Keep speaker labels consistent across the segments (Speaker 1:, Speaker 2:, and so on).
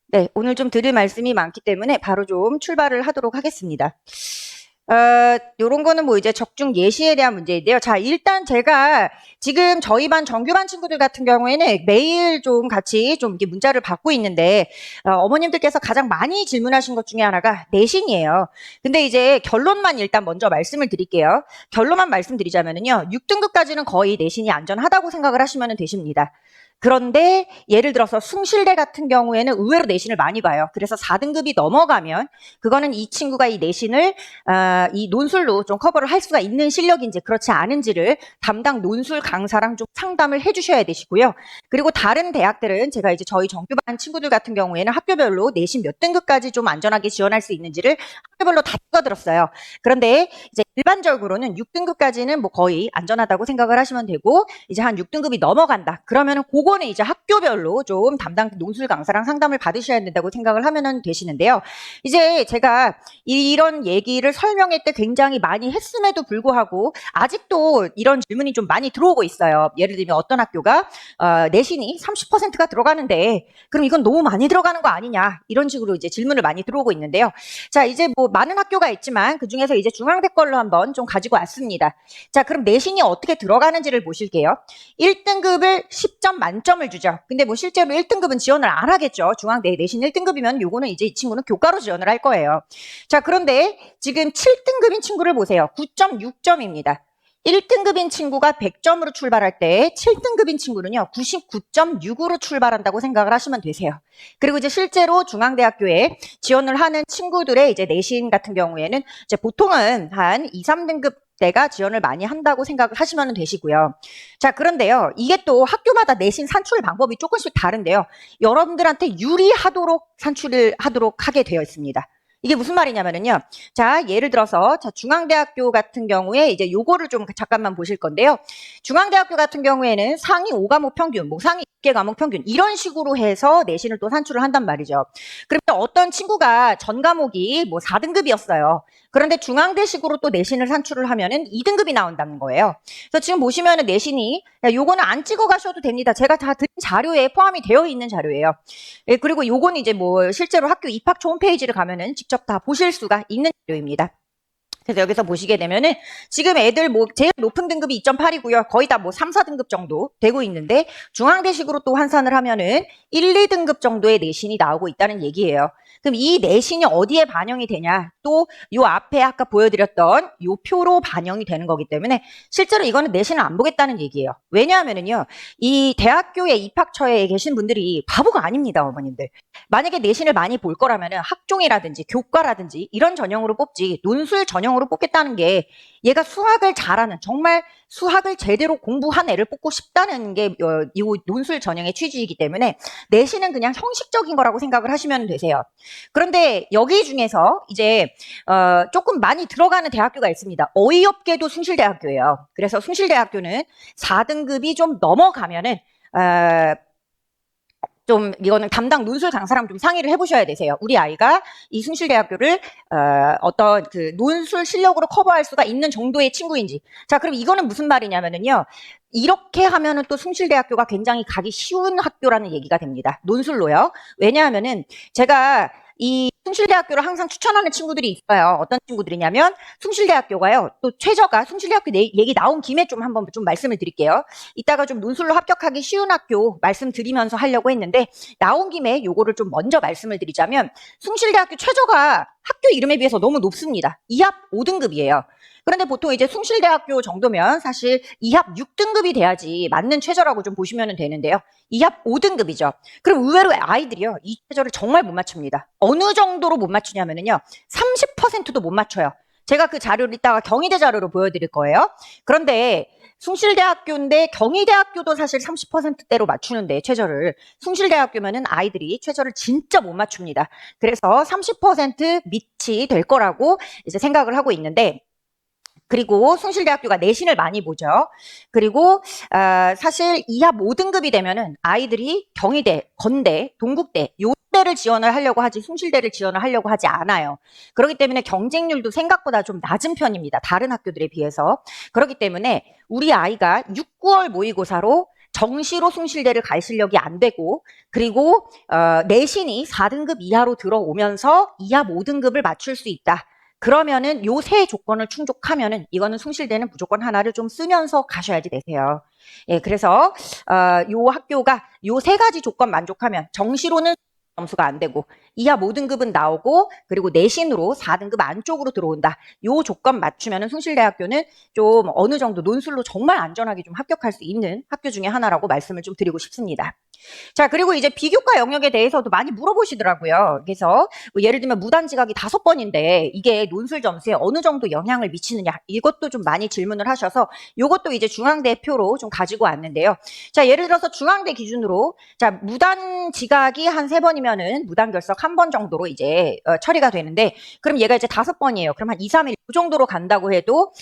Speaker 1: 네, 오늘 좀 드릴 말씀이 많기 때문에 바로 좀 출발을 하도록 하겠습니다. 요런 거는 뭐 이제 적중 예시에 대한 문제인데요. 자, 일단 제가 지금 저희 반 정규반 친구들 같은 경우에는 매일 좀 같이 좀 이렇게 문자를 받고 있는데, 어머님들께서 가장 많이 질문하신 것 중에 하나가 내신이에요. 근데 이제 결론만 일단 먼저 말씀을 드릴게요. 결론만 말씀드리자면은요, 6등급까지는 거의 내신이 안전하다고 생각을 하시면 되십니다. 그런데 예를 들어서 숭실대 같은 경우에는 의외로 내신을 많이 봐요. 그래서 4등급이 넘어가면 그거는 이 친구가 이 내신을 이 논술로 좀 커버를 할 수가 있는 실력인지 그렇지 않은지를 담당 논술 강사랑 좀 상담을 해주셔야 되시고요. 그리고 다른 대학들은 제가 이제 저희 정규반 친구들 같은 경우에는 학교별로 내신 몇 등급까지 좀 안전하게 지원할 수 있는지를 학교별로 다 찍어들었어요. 그런데 이제 일반적으로는 6등급까지는 뭐 거의 안전하다고 생각을 하시면 되고, 이제 한 6등급이 넘어간다. 그러면은 그거는 이제 학교별로 좀 담당 논술 강사랑 상담을 받으셔야 된다고 생각을 하면 되시는데요. 이제 제가 이런 얘기를 설명회 때 굉장히 많이 했음에도 불구하고 아직도 이런 질문이 좀 많이 들어오고 있어요. 예를 들면 어떤 학교가 내신이 30%가 들어가는데 그럼 이건 너무 많이 들어가는 거 아니냐, 이런 식으로 이제 질문을 많이 들어오고 있는데요. 자, 이제 뭐 많은 학교가 있지만 그 중에서 이제 중앙대 걸로 한번 좀 가지고 왔습니다. 자, 그럼 내신이 어떻게 들어가는지를 보실게요. 1등급을 10점 만점을 주죠. 근데 뭐 실제로 1등급은 지원을 안 하겠죠. 중앙대 내신 1등급이면 요거는 이제 이 친구는 교과로 지원을 할 거예요. 자, 그런데 지금 7등급인 친구를 보세요. 9.6점입니다. 1등급인 친구가 100점으로 출발할 때 7등급인 친구는요 99.6으로 출발한다고 생각을 하시면 되세요. 그리고 이제 실제로 중앙대학교에 지원을 하는 친구들의 이제 내신 같은 경우에는 이제 보통은 한 2, 3등급 대가 지원을 많이 한다고 생각을 하시면 되시고요. 자, 그런데요, 이게 또 학교마다 내신 산출 방법이 조금씩 다른데요. 여러분들한테 유리하도록 산출을 하도록 하게 되어 있습니다. 이게 무슨 말이냐면요. 자, 예를 들어서 중앙대학교 같은 경우에 이제 요거를 좀 잠깐만 보실 건데요. 중앙대학교 같은 경우에는 상위 5과목 평균, 뭐 상위 6개 과목 평균 이런 식으로 해서 내신을 또 산출을 한단 말이죠. 그러면 어떤 친구가 전 과목이 뭐 4등급이었어요. 그런데 중앙대식으로 또 내신을 산출을 하면은 2등급이 나온다는 거예요. 그래서 지금 보시면은 내신이 요거는 안 찍어 가셔도 됩니다. 제가 다 드린 자료에 포함이 되어 있는 자료예요. 예, 그리고 요거는 이제 뭐 실제로 학교 입학처 홈페이지를 가면은 직접 다 보실 수가 있는 자료입니다. 그래서 여기서 보시게 되면은 지금 애들 뭐 제일 높은 등급이 2.8이고요. 거의 다 뭐 3, 4등급 정도 되고 있는데 중앙대식으로 또 환산을 하면은 1, 2등급 정도의 내신이 나오고 있다는 얘기예요. 그럼 이 내신이 어디에 반영이 되냐? 또 요 앞에 아까 보여드렸던 요 표로 반영이 되는 거기 때문에 실제로 이거는 내신을 안 보겠다는 얘기예요. 왜냐하면은요, 이 대학교에 입학처에 계신 분들이 바보가 아닙니다, 어머님들. 만약에 내신을 많이 볼 거라면은 학종이라든지 교과라든지 이런 전형으로 뽑지 논술 전형으로 뽑겠다는 게, 얘가 수학을 잘하는, 정말 수학을 제대로 공부한 애를 뽑고 싶다는 게 이 논술 전형의 취지이기 때문에 내신은 그냥 형식적인 거라고 생각을 하시면 되세요. 그런데 여기 중에서 이제 조금 많이 들어가는 대학교가 있습니다. 어이없게도 숭실대학교예요. 그래서 숭실대학교는 4등급이 좀 넘어가면은 좀 이거는 담당 논술 강사랑 좀 상의를 해보셔야 되세요. 우리 아이가 이 숭실대학교를 어떤 그 논술 실력으로 커버할 수가 있는 정도의 친구인지. 자, 그럼 이거는 무슨 말이냐면은요. 이렇게 하면은 또 숭실대학교가 굉장히 가기 쉬운 학교라는 얘기가 됩니다. 논술로요. 왜냐하면은 제가 이 숭실대학교를 항상 추천하는 친구들이 있어요. 어떤 친구들이냐면 숭실대학교가요. 또 최저가 숭실대학교 얘기 나온 김에 좀 한번 좀 말씀을 드릴게요. 이따가 좀 논술로 합격하기 쉬운 학교 말씀드리면서 하려고 했는데 나온 김에 요거를 좀 먼저 말씀을 드리자면 숭실대학교 최저가 학교 이름에 비해서 너무 높습니다. 2합 5등급이에요. 그런데 보통 이제 숭실대학교 정도면 사실 2합 6등급이 돼야지 맞는 최저라고 좀 보시면 되는데요. 2합 5등급이죠. 그럼 의외로 아이들이요, 이 최저를 정말 못 맞춥니다. 어느 정도로 못 맞추냐면요, 30%도 못 맞춰요. 제가 그 자료를 이따가 경희대 자료로 보여드릴 거예요. 그런데 숭실대학교인데 경희대학교도 사실 30%대로 맞추는데 최저를, 숭실대학교면은 아이들이 최저를 진짜 못 맞춥니다. 그래서 30% 밑이 될 거라고 이제 생각을 하고 있는데, 그리고 숭실대학교가 내신을 많이 보죠. 그리고 사실 2합 5등급이 되면은 아이들이 경희대, 건대, 동국대 요 대를 지원을 하려고 하지 숭실대를 지원을 하려고 하지 않아요. 그렇기 때문에 경쟁률도 생각보다 좀 낮은 편입니다. 다른 학교들에 비해서. 그렇기 때문에 우리 아이가 6, 9월 모의고사로 정시로 숭실대를 갈 실력이 안 되고 그리고 내신이 4등급 이하로 들어오면서 이하 5등급을 맞출 수 있다. 그러면은 요 세 조건을 충족하면은 이거는 숭실대는 무조건 하나를 좀 쓰면서 가셔야지 되세요. 예, 그래서 요 학교가 요 세 가지 조건 만족하면 정시로는 점수가 안 되고 이하 5등급은 나오고 그리고 내신으로 4등급 안쪽으로 들어온다. 요 조건 맞추면은 숭실대학교는 좀 어느 정도 논술로 정말 안전하게 좀 합격할 수 있는 학교 중에 하나라고 말씀을 좀 드리고 싶습니다. 자, 그리고 이제 비교과 영역에 대해서도 많이 물어보시더라고요. 그래서 뭐 예를 들면 무단지각이 5번인데 이게 논술 점수에 어느 정도 영향을 미치느냐 이것도 좀 많이 질문을 하셔서 이것도 이제 중앙대표로 좀 가지고 왔는데요. 자, 예를 들어서 중앙대 기준으로 자, 무단지각이 한 3번이면은 무단결석 1번 정도로 이제 처리가 되는데 그럼 얘가 이제 5번이에요. 그럼 한 2, 3일 이 정도로 간다고 해도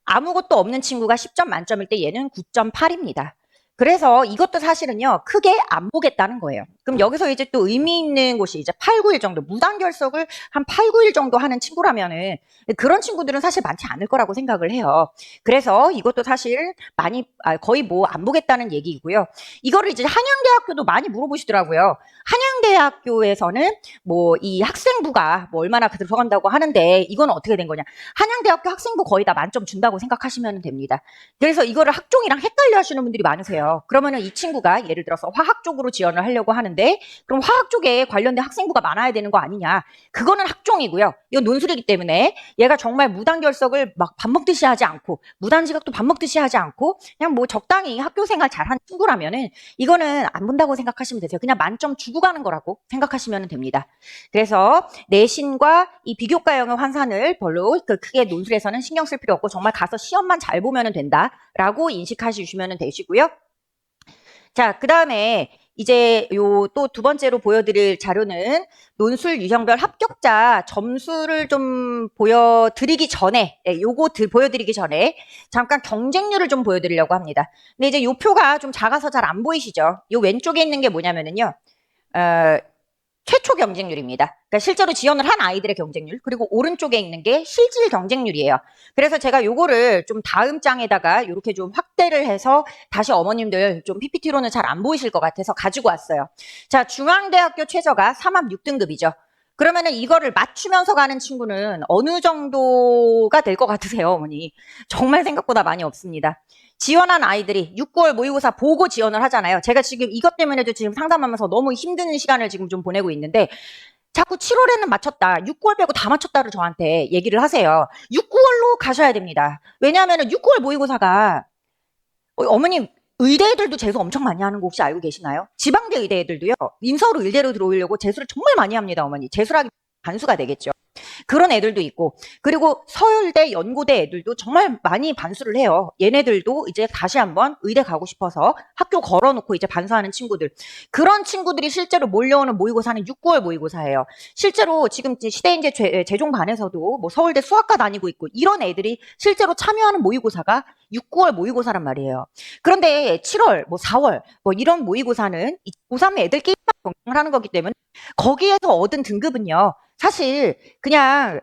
Speaker 1: 아무것도 없는 친구가 10점 만점일 때 얘는 9.8입니다. 그래서 이것도 사실은요, 크게 안 보겠다는 거예요. 그럼 여기서 이제 또 의미 있는 곳이 이제 8, 9일 정도, 무단결석을 한 8, 9일 정도 하는 친구라면은 그런 친구들은 사실 많지 않을 거라고 생각을 해요. 그래서 이것도 사실 많이, 거의 뭐 안 보겠다는 얘기이고요. 이거를 이제 한양대학교도 많이 물어보시더라고요. 한양대학교에서는 뭐 이 학생부가 뭐 얼마나 들어간다고 하는데 이건 어떻게 된 거냐. 한양대학교 학생부 거의 다 만점 준다고 생각하시면 됩니다. 그래서 이거를 학종이랑 헷갈려 하시는 분들이 많으세요. 그러면은 이 친구가 예를 들어서 화학 쪽으로 지원을 하려고 하는데 그럼 화학 쪽에 관련된 학생부가 많아야 되는 거 아니냐. 그거는 학종이고요. 이건 논술이기 때문에 얘가 정말 무단결석을 막 밥 먹듯이 하지 않고 무단지각도 밥 먹듯이 하지 않고 그냥 뭐 적당히 학교 생활 잘한 친구라면은 이거는 안 본다고 생각하시면 되세요. 그냥 만점 주고 가는 거라고 생각하시면 됩니다. 그래서 내신과 이 비교과 영역 환산을 별로 크게 논술에서는 신경 쓸 필요 없고 정말 가서 시험만 잘 보면 된다라고 인식하시면 되시고요. 자, 그 다음에 이제 요 또 두 번째로 보여드릴 자료는 논술 유형별 합격자 점수를 좀 보여드리기 전에, 요거 보여드리기 전에 잠깐 경쟁률을 좀 보여드리려고 합니다. 근데 이제 요 표가 좀 작아서 잘 안 보이시죠? 요 왼쪽에 있는 게 뭐냐면은요, 최초 경쟁률입니다. 그러니까 실제로 지원을 한 아이들의 경쟁률, 그리고 오른쪽에 있는 게 실질 경쟁률이에요. 그래서 제가 요거를 좀 다음 장에다가 이렇게 좀 확대를 해서 다시 어머님들 좀 PPT로는 잘 안 보이실 것 같아서 가지고 왔어요. 자, 중앙대학교 최저가 3합 6등급이죠. 그러면은 이거를 맞추면서 가는 친구는 어느 정도가 될 것 같으세요, 어머니? 정말 생각보다 많이 없습니다. 지원한 아이들이 6, 9월 모의고사 보고 지원을 하잖아요. 제가 지금 이것 때문에도 지금 상담하면서 너무 힘든 시간을 지금 좀 보내고 있는데 자꾸 7월에는 맞췄다. 6, 9월 빼고 다 맞췄다를 저한테 얘기를 하세요. 6, 9월로 가셔야 됩니다. 왜냐하면 6, 9월 모의고사가 어머님 의대 애들도 재수 엄청 많이 하는 거 혹시 알고 계시나요? 지방대 의대 애들도요. 인서울 의대로 들어오려고 재수를 정말 많이 합니다. 어머니. 재수라기 반수가 되겠죠. 그런 애들도 있고 그리고 서울대, 연고대 애들도 정말 많이 반수를 해요. 얘네들도 이제 다시 한번 의대 가고 싶어서 학교 걸어놓고 이제 반수하는 친구들. 그런 친구들이 실제로 몰려오는 모의고사는 6, 9월 모의고사예요. 실제로 지금 시대인재 재종반에서도 뭐 서울대 수학과 다니고 있고 이런 애들이 실제로 참여하는 모의고사가 6, 9월 모의고사란 말이에요. 그런데 7월, 뭐 4월 뭐 이런 모의고사는 고3 애들끼리만 경쟁을 하는 거기 때문에 거기에서 얻은 등급은요. 사실 그냥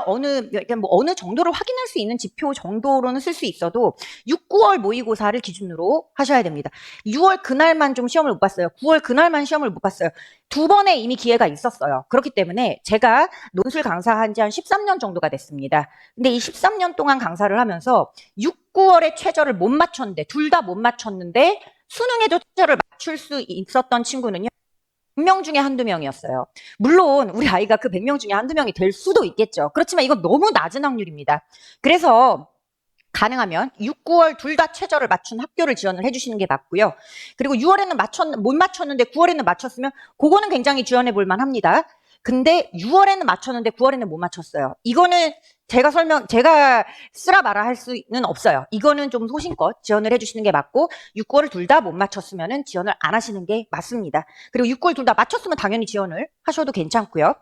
Speaker 1: 어느 정도를 확인할 수 있는 지표 정도로는 쓸 수 있어도 6, 9월 모의고사를 기준으로 하셔야 됩니다. 6월 그날만 좀 시험을 못 봤어요. 9월 그날만 시험을 못 봤어요. 두 번의 이미 기회가 있었어요. 그렇기 때문에 제가 논술 강사한 지 한 13년 정도가 됐습니다. 근데 이 13년 동안 강사를 하면서 6, 9월에 최저를 못 맞췄는데 둘 다 못 맞췄는데 수능에도 최저를 맞출 수 있었던 친구는요. 100명 중에 한두 명이었어요. 물론 우리 아이가 그 100명 중에 한두 명이 될 수도 있겠죠. 그렇지만 이건 너무 낮은 확률입니다. 그래서 가능하면 6, 9월 둘 다 최저를 맞춘 학교를 지원을 해주시는 게 맞고요. 그리고 6월에는 못 맞췄는데 9월에는 맞췄으면 그거는 굉장히 지원해 볼 만합니다. 근데 6월에는 맞췄는데 9월에는 못 맞췄어요. 이거는 제가 쓰라 말아 할 수는 없어요. 이거는 좀 소신껏 지원을 해주시는 게 맞고 6, 9월을 둘 다 못 맞췄으면 지원을 안 하시는 게 맞습니다. 그리고 6, 9월 둘 다 맞췄으면 당연히 지원을 하셔도 괜찮고요.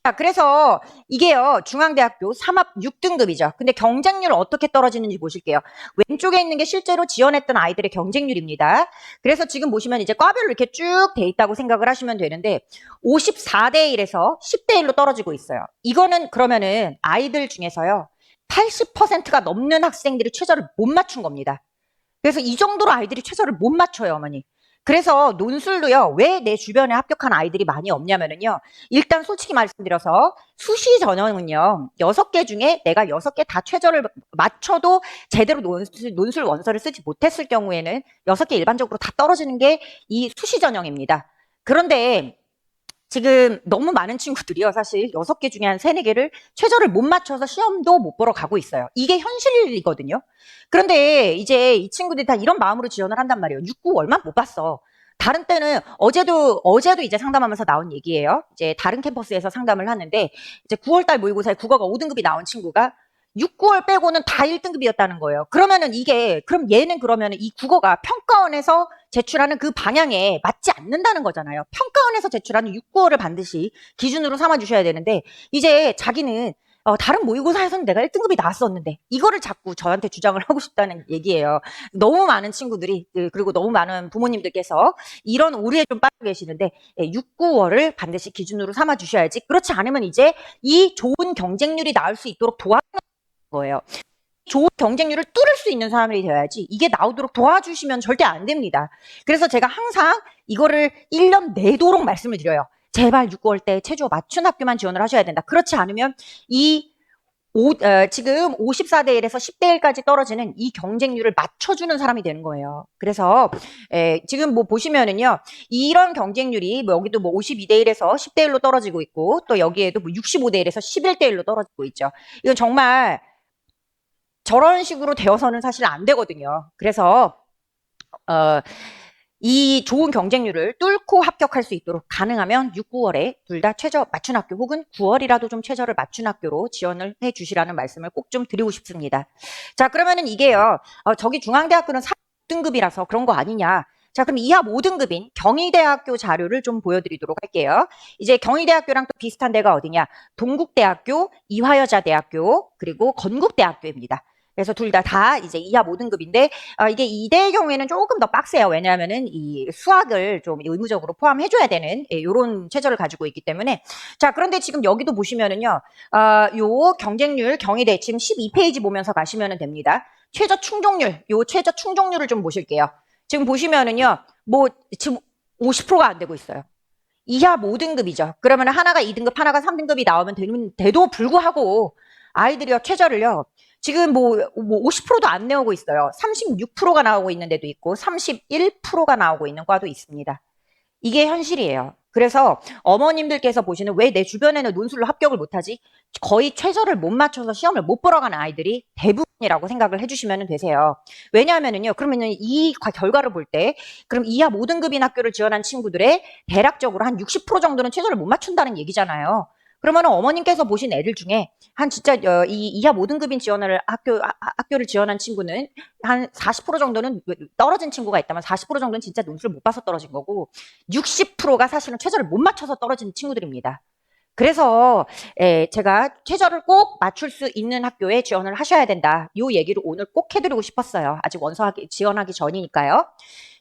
Speaker 1: 자, 그래서 이게요. 중앙대학교 3합 6등급이죠. 근데 경쟁률 어떻게 떨어지는지 보실게요. 왼쪽에 있는 게 실제로 지원했던 아이들의 경쟁률입니다. 그래서 지금 보시면 이제 과별로 이렇게 쭉 돼 있다고 생각을 하시면 되는데 54대 1에서 10대 1로 떨어지고 있어요. 이거는 그러면은 아이들 중에서요. 80%가 넘는 학생들이 최저를 못 맞춘 겁니다. 그래서 이 정도로 아이들이 최저를 못 맞춰요, 어머니. 그래서 논술도요, 왜 내 주변에 합격한 아이들이 많이 없냐면은요, 일단 솔직히 말씀드려서 수시 전형은요, 6개 중에 내가 6개 다 최저를 맞춰도 제대로 논술 원서를 쓰지 못했을 경우에는 6개 일반적으로 다 떨어지는 게 이 수시 전형입니다. 그런데 지금 너무 많은 친구들이요. 사실 6개 중에 한 3, 4개를 최저를 못 맞춰서 시험도 못 보러 가고 있어요. 이게 현실이거든요. 그런데 이제 이 친구들이 다 이런 마음으로 지원을 한단 말이에요. 6, 9 얼마 못 봤어. 다른 때는 어제도 이제 상담하면서 나온 얘기예요. 이제 다른 캠퍼스에서 상담을 하는데 이제 9월달 모의고사에 국어가 5등급이 나온 친구가 6, 9월 빼고는 다 1등급이었다는 거예요. 그러면은 그럼 얘는 그러면은 이 국어가 평가원에서 제출하는 그 방향에 맞지 않는다는 거잖아요. 평가원에서 제출하는 6, 9월을 반드시 기준으로 삼아 주셔야 되는데 이제 자기는 다른 모의고사에서는 내가 1등급이 나왔었는데 이거를 자꾸 저한테 주장을 하고 싶다는 얘기예요. 너무 많은 친구들이 그리고 너무 많은 부모님들께서 이런 오류에 좀 빠져 계시는데 6, 9월을 반드시 기준으로 삼아 주셔야지. 그렇지 않으면 이제 이 좋은 경쟁률이 나올 수 있도록 도와주는 거예요. 좋은 경쟁률을 뚫을 수 있는 사람이 되어야지 이게 나오도록 도와주시면 절대 안 됩니다. 그래서 제가 항상 이거를 1년 내도록 말씀을 드려요. 제발 6개월 때 최저 맞춘 학교만 지원을 하셔야 된다. 그렇지 않으면 지금 54대 1에서 10대 1까지 떨어지는 이 경쟁률을 맞춰주는 사람이 되는 거예요. 그래서 지금 뭐 보시면은요. 이런 경쟁률이 뭐 여기도 뭐 52대 1에서 10대 1로 떨어지고 있고 또 여기에도 뭐 65대 1에서 11대 1로 떨어지고 있죠. 이건 정말 저런 식으로 되어서는 사실 안 되거든요. 그래서 이 좋은 경쟁률을 뚫고 합격할 수 있도록 가능하면 6, 9월에 둘 다 최저 맞춘 학교 혹은 9월이라도 좀 최저를 맞춘 학교로 지원을 해 주시라는 말씀을 꼭 좀 드리고 싶습니다. 자, 그러면은 이게요. 저기 중앙대학교는 4등급이라서 그런 거 아니냐. 자, 그럼 이하 5등급인 경희대학교 자료를 좀 보여드리도록 할게요. 이제 경희대학교랑 또 비슷한 데가 어디냐. 동국대학교, 이화여자대학교, 그리고 건국대학교입니다. 그래서 둘 다 이제 이하 5등급인데 이게 이대의 경우에는 조금 더 빡세요. 왜냐하면은 이 수학을 좀 의무적으로 포함해줘야 되는 이런 체제를 가지고 있기 때문에 자 그런데 지금 여기도 보시면은요, 요 경쟁률 경희대 지금 12페이지 보면서 가시면 됩니다. 최저 충족률, 요 최저 충족률을 좀 보실게요. 지금 보시면은요, 뭐 지금 50%가 안 되고 있어요. 이하 5등급이죠. 그러면 하나가 2등급, 하나가 3등급이 나오면 돼도 불구하고 아이들이요 최저를요. 지금 뭐 50%도 안 내오고 있어요. 36%가 나오고 있는 데도 있고 31%가 나오고 있는 과도 있습니다. 이게 현실이에요. 그래서 어머님들께서 보시는 왜 내 주변에는 논술로 합격을 못하지? 거의 최저를 못 맞춰서 시험을 못 보러 가는 아이들이 대부분이라고 생각을 해주시면 되세요. 왜냐하면은요, 그러면은 이 결과를 볼 때, 그럼 이하 5등급인 학교를 지원한 친구들의 대략적으로 한 60% 정도는 최저를 못 맞춘다는 얘기잖아요. 그러면 어머님께서 보신 애들 중에 한 진짜 이 이하 5등급인 지원을 학교를 지원한 친구는 한 40% 정도는 떨어진 친구가 있다면 40% 정도는 진짜 논술을 못 봐서 떨어진 거고 60%가 사실은 최저를 못 맞춰서 떨어진 친구들입니다. 그래서 제가 최저를 꼭 맞출 수 있는 학교에 지원을 하셔야 된다. 이 얘기를 오늘 꼭 해드리고 싶었어요. 아직 지원하기 전이니까요.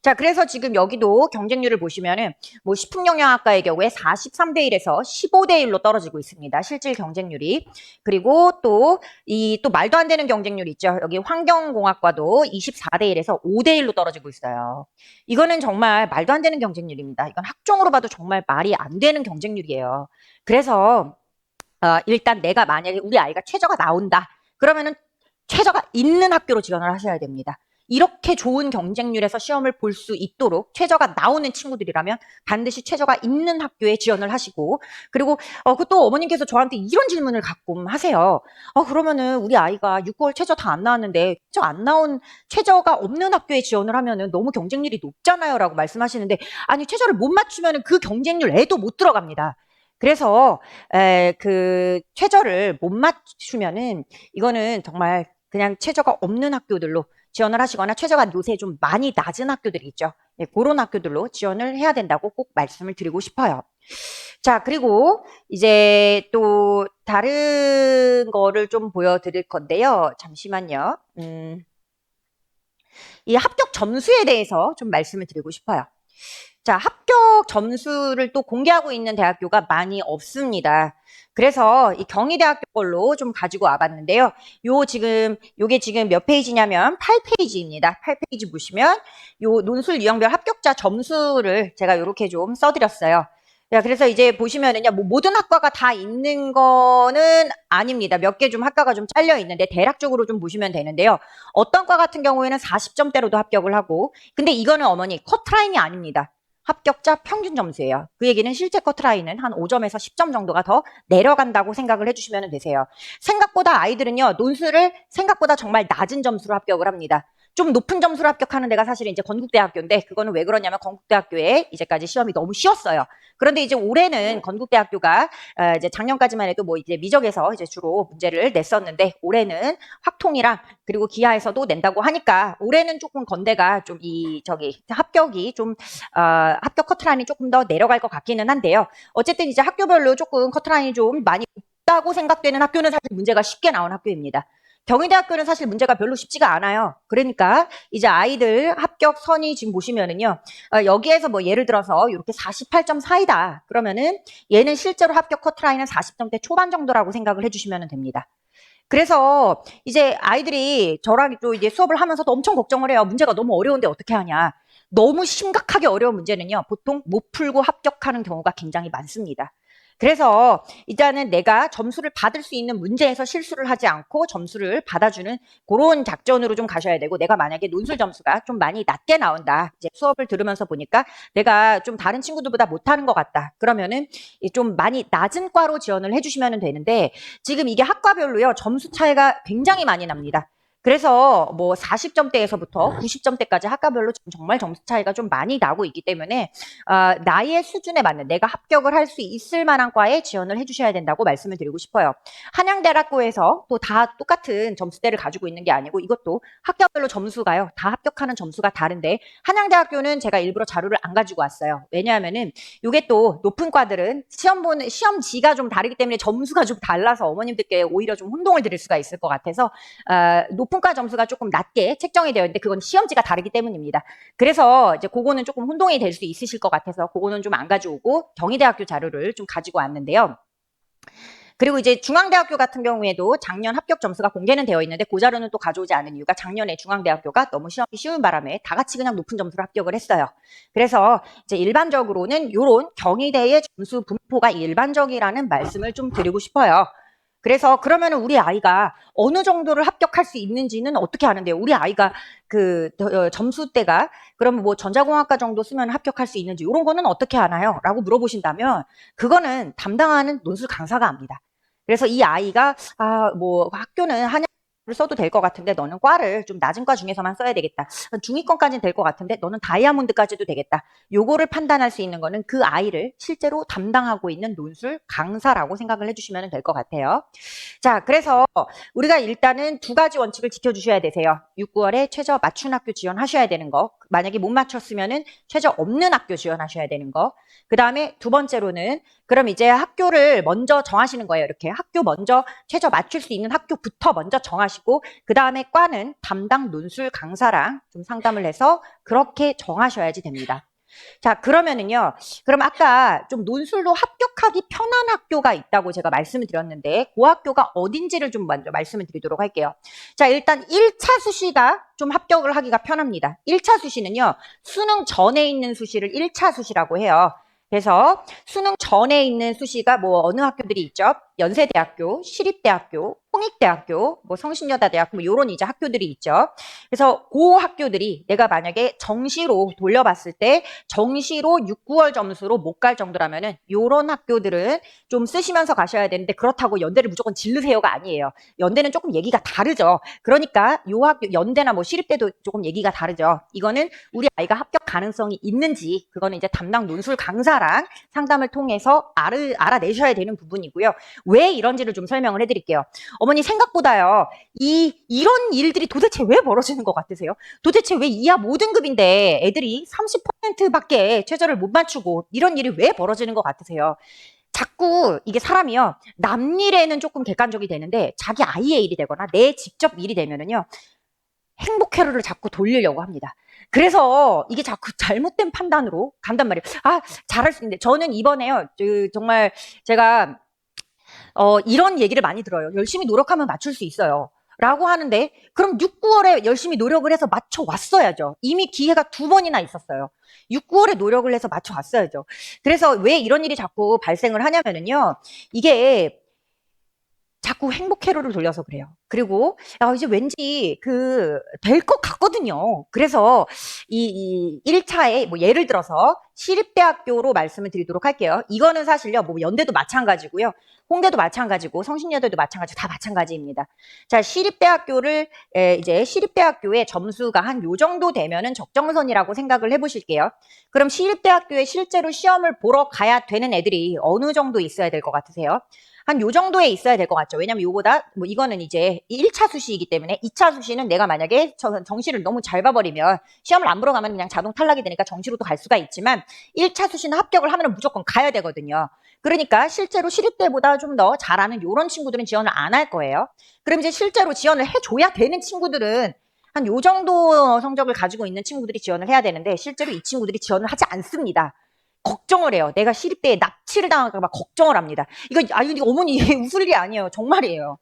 Speaker 1: 자, 그래서 지금 여기도 경쟁률을 보시면은 뭐 식품영양학과의 경우에 43대 1에서 15대 1로 떨어지고 있습니다. 실질 경쟁률이. 그리고 또 말도 안 되는 경쟁률 있죠. 여기 환경공학과도 24대 1에서 5대 1로 떨어지고 있어요. 이거는 정말 말도 안 되는 경쟁률입니다. 이건 학종으로 봐도 정말 말이 안 되는 경쟁률이에요. 그래서 일단 내가 만약에 우리 아이가 최저가 나온다. 그러면은 최저가 있는 학교로 지원을 하셔야 됩니다. 이렇게 좋은 경쟁률에서 시험을 볼 수 있도록 최저가 나오는 친구들이라면 반드시 최저가 있는 학교에 지원을 하시고 그리고 또 어머님께서 저한테 이런 질문을 가끔 하세요. 그러면은 우리 아이가 6, 9월 최저 다 안 나왔는데 최저 안 나온 최저가 없는 학교에 지원을 하면은 너무 경쟁률이 높잖아요 라고 말씀하시는데 아니 최저를 못 맞추면은 그 경쟁률 애도 못 들어갑니다. 그래서 그 최저를 못 맞추면은 이거는 정말 그냥 최저가 없는 학교들로 지원을 하시거나 최저가 요새 좀 많이 낮은 학교들이 있죠. 그런 학교들로 지원을 해야 된다고 꼭 말씀을 드리고 싶어요. 자, 그리고 이제 또 다른 거를 좀 보여드릴 건데요. 잠시만요. 이 합격 점수에 대해서 좀 말씀을 드리고 싶어요. 자, 합격 점수를 또 공개하고 있는 대학교가 많이 없습니다. 그래서 이 경희대학교 걸로 좀 가지고 와봤는데요. 요게 지금 몇 페이지냐면 8페이지입니다. 8페이지 보시면 요 논술 유형별 합격자 점수를 제가 이렇게 좀 써드렸어요. 야, 그래서 이제 보시면은요, 뭐 모든 학과가 다 있는 거는 아닙니다. 몇 개 좀 학과가 좀 잘려 있는데 대략적으로 좀 보시면 되는데요. 어떤 과 같은 경우에는 40점대로도 합격을 하고, 근데 이거는 어머니 커트라인이 아닙니다. 합격자 평균 점수예요. 그 얘기는 실제 커트라인은 한 5점에서 10점 정도가 더 내려간다고 생각을 해주시면 되세요. 생각보다 아이들은요, 논술을 생각보다 정말 낮은 점수로 합격을 합니다. 좀 높은 점수로 합격하는 데가 사실은 이제 건국대학교인데, 그거는 왜 그러냐면 건국대학교에 이제까지 시험이 너무 쉬웠어요. 그런데 이제 올해는 건국대학교가 이제 작년까지만 해도 뭐 이제 미적에서 이제 주로 문제를 냈었는데, 올해는 확통이랑 그리고 기하에서도 낸다고 하니까 올해는 조금 건대가 좀 합격이 좀 합격 커트라인이 조금 더 내려갈 것 같기는 한데요. 어쨌든 이제 학교별로 조금 커트라인이 좀 많이 높다고 생각되는 학교는 사실 문제가 쉽게 나온 학교입니다. 경희대학교는 사실 문제가 별로 쉽지가 않아요. 그러니까 이제 아이들 합격 선이 지금 보시면은요. 여기에서 뭐 예를 들어서 이렇게 48.4이다. 그러면은 얘는 실제로 합격 커트라인은 40점대 초반 정도라고 생각을 해주시면 됩니다. 그래서 이제 아이들이 저랑 또 이제 수업을 하면서도 엄청 걱정을 해요. 문제가 너무 어려운데 어떻게 하냐. 너무 심각하게 어려운 문제는요. 보통 못 풀고 합격하는 경우가 굉장히 많습니다. 그래서 일단은 내가 점수를 받을 수 있는 문제에서 실수를 하지 않고 점수를 받아주는 그런 작전으로 좀 가셔야 되고, 내가 만약에 논술 점수가 좀 많이 낮게 나온다. 이제 수업을 들으면서 보니까 내가 좀 다른 친구들보다 못하는 것 같다. 그러면은 좀 많이 낮은 과로 지원을 해주시면 되는데, 지금 이게 학과별로요. 점수 차이가 굉장히 많이 납니다. 그래서 뭐 40점대에서부터 90점대까지 학과별로 지금 정말 점수 차이가 좀 많이 나고 있기 때문에 나의 수준에 맞는 내가 합격을 할 수 있을 만한 과에 지원을 해주셔야 된다고 말씀을 드리고 싶어요. 한양대학교에서 또 다 똑같은 점수대를 가지고 있는 게 아니고, 이것도 학교별로 점수가요. 다 합격하는 점수가 다른데, 한양대학교는 제가 일부러 자료를 안 가지고 왔어요. 왜냐하면은 이게 또 높은 과들은 시험지가 좀 다르기 때문에 점수가 좀 달라서 어머님들께 오히려 좀 혼동을 드릴 수가 있을 것 같아서 높은 과 점수가 조금 낮게 책정이 되어 있는데, 그건 시험지가 다르기 때문입니다. 그래서 이제 그거는 조금 혼동이 될 수 있으실 것 같아서 그거는 좀 안 가져오고 경희대학교 자료를 좀 가지고 왔는데요. 그리고 이제 중앙대학교 같은 경우에도 작년 합격 점수가 공개는 되어 있는데, 그 자료는 또 가져오지 않은 이유가 작년에 중앙대학교가 너무 시험이 쉬운 바람에 다 같이 그냥 높은 점수로 합격을 했어요. 그래서 이제 일반적으로는 이런 경희대의 점수 분포가 일반적이라는 말씀을 좀 드리고 싶어요. 그래서 그러면은 우리 아이가 어느 정도를 합격할 수 있는지는 어떻게 하는데요? 우리 아이가 점수대가 그러면 뭐 전자공학과 정도 쓰면 합격할 수 있는지, 이런 거는 어떻게 하나요? 라고 물어보신다면, 그거는 담당하는 논술 강사가 압니다. 그래서 이 아이가 뭐 학교는 한양을 써도 될 것 같은데 너는 과를 좀 낮은 과 중에서만 써야 되겠다. 중위권까지는 될 것 같은데 너는 다이아몬드까지도 되겠다. 요거를 판단할 수 있는 거는 그 아이를 실제로 담당하고 있는 논술 강사라고 생각을 해주시면 될 것 같아요. 자, 그래서 우리가 일단은 두 가지 원칙을 지켜주셔야 되세요. 6, 9월에 최저 맞춘 학교 지원하셔야 되는 거. 만약에 못 맞췄으면은 최저 없는 학교 지원하셔야 되는 거. 그 다음에 두 번째로는 그럼 이제 학교를 먼저 정하시는 거예요. 이렇게 학교 먼저 최저 맞출 수 있는 학교부터 먼저 정하시고, 그 다음에 과는 담당 논술 강사랑 좀 상담을 해서 그렇게 정하셔야지 됩니다. 자, 그러면은요. 그럼 아까 좀 논술로 합격하기 편한 학교가 있다고 제가 말씀을 드렸는데, 그 학교가 어딘지를 좀 먼저 말씀을 드리도록 할게요. 자, 일단 1차 수시가 좀 합격을 하기가 편합니다. 1차 수시는요. 수능 전에 있는 수시를 1차 수시라고 해요. 그래서 수능 전에 있는 수시가 뭐 어느 학교들이 있죠? 연세대학교, 시립대학교, 홍익대학교, 뭐 성신여자대학교, 뭐 요런 이제 학교들이 있죠. 그래서 그 학교들이 내가 만약에 정시로 돌려봤을 때 정시로 6, 9월 점수로 못 갈 정도라면은 요런 학교들은 좀 쓰시면서 가셔야 되는데, 그렇다고 연대를 무조건 질르세요가 아니에요. 연대는 조금 얘기가 다르죠. 그러니까 요 학교 연대나 뭐 시립대도 조금 얘기가 다르죠. 이거는 우리 아이가 합격 가능성이 있는지, 그거는 이제 담당 논술 강사랑 상담을 통해서 알아내셔야 되는 부분이고요. 왜 이런지를 좀 설명을 해드릴게요. 어머니, 생각보다요, 이런 일들이 도대체 왜 벌어지는 것 같으세요? 도대체 왜 이하 모등급인데 애들이 30%밖에 최저를 못 맞추고 이런 일이 왜 벌어지는 것 같으세요? 자꾸 이게 사람이요, 남 일에는 조금 객관적이 되는데 자기 아이의 일이 되거나 내 직접 일이 되면은요, 행복 회로를 자꾸 돌리려고 합니다. 그래서 이게 자꾸 잘못된 판단으로 간단 말이에요. 아, 잘할 수 있는데. 저는 이번에요, 정말 제가, 이런 얘기를 많이 들어요. 열심히 노력하면 맞출 수 있어요. 라고 하는데, 그럼 6, 9월에 열심히 노력을 해서 맞춰왔어야죠. 이미 기회가 2번이나 있었어요. 6, 9월에 노력을 해서 맞춰왔어야죠. 그래서 왜 이런 일이 자꾸 발생을 하냐면은요, 이게 자꾸 행복 회로를 돌려서 그래요. 그리고 이제 왠지 될 것 같거든요. 그래서 이 1차에 뭐 예를 들어서 시립대학교로 말씀을 드리도록 할게요. 이거는 사실요, 뭐 연대도 마찬가지고요. 홍대도 마찬가지고 성신여대도 마찬가지고 다 마찬가지입니다. 자, 이제 시립대학교의 점수가 한 요 정도 되면은 적정선이라고 생각을 해보실게요. 그럼 시립대학교에 실제로 시험을 보러 가야 되는 애들이 어느 정도 있어야 될 것 같으세요? 한 요 정도에 있어야 될 것 같죠. 왜냐면 요거다, 뭐 이거는 이제 1차 수시이기 때문에 2차 수시는 내가 만약에 정시를 너무 잘 봐버리면 시험을 안 보러 가면 그냥 자동 탈락이 되니까 정시로도 갈 수가 있지만 1차 수시는 합격을 하면 무조건 가야 되거든요. 그러니까 실제로 시립대보다 좀 더 잘하는 요런 친구들은 지원을 안 할 거예요. 그럼 이제 실제로 지원을 해줘야 되는 친구들은 한 요 정도 성적을 가지고 있는 친구들이 지원을 해야 되는데 실제로 이 친구들이 지원을 하지 않습니다. 걱정을 해요. 내가 시립대에 납치를 당할까 봐 걱정을 합니다. 이거 어머니 웃을 일이 아니에요. 정말이에요.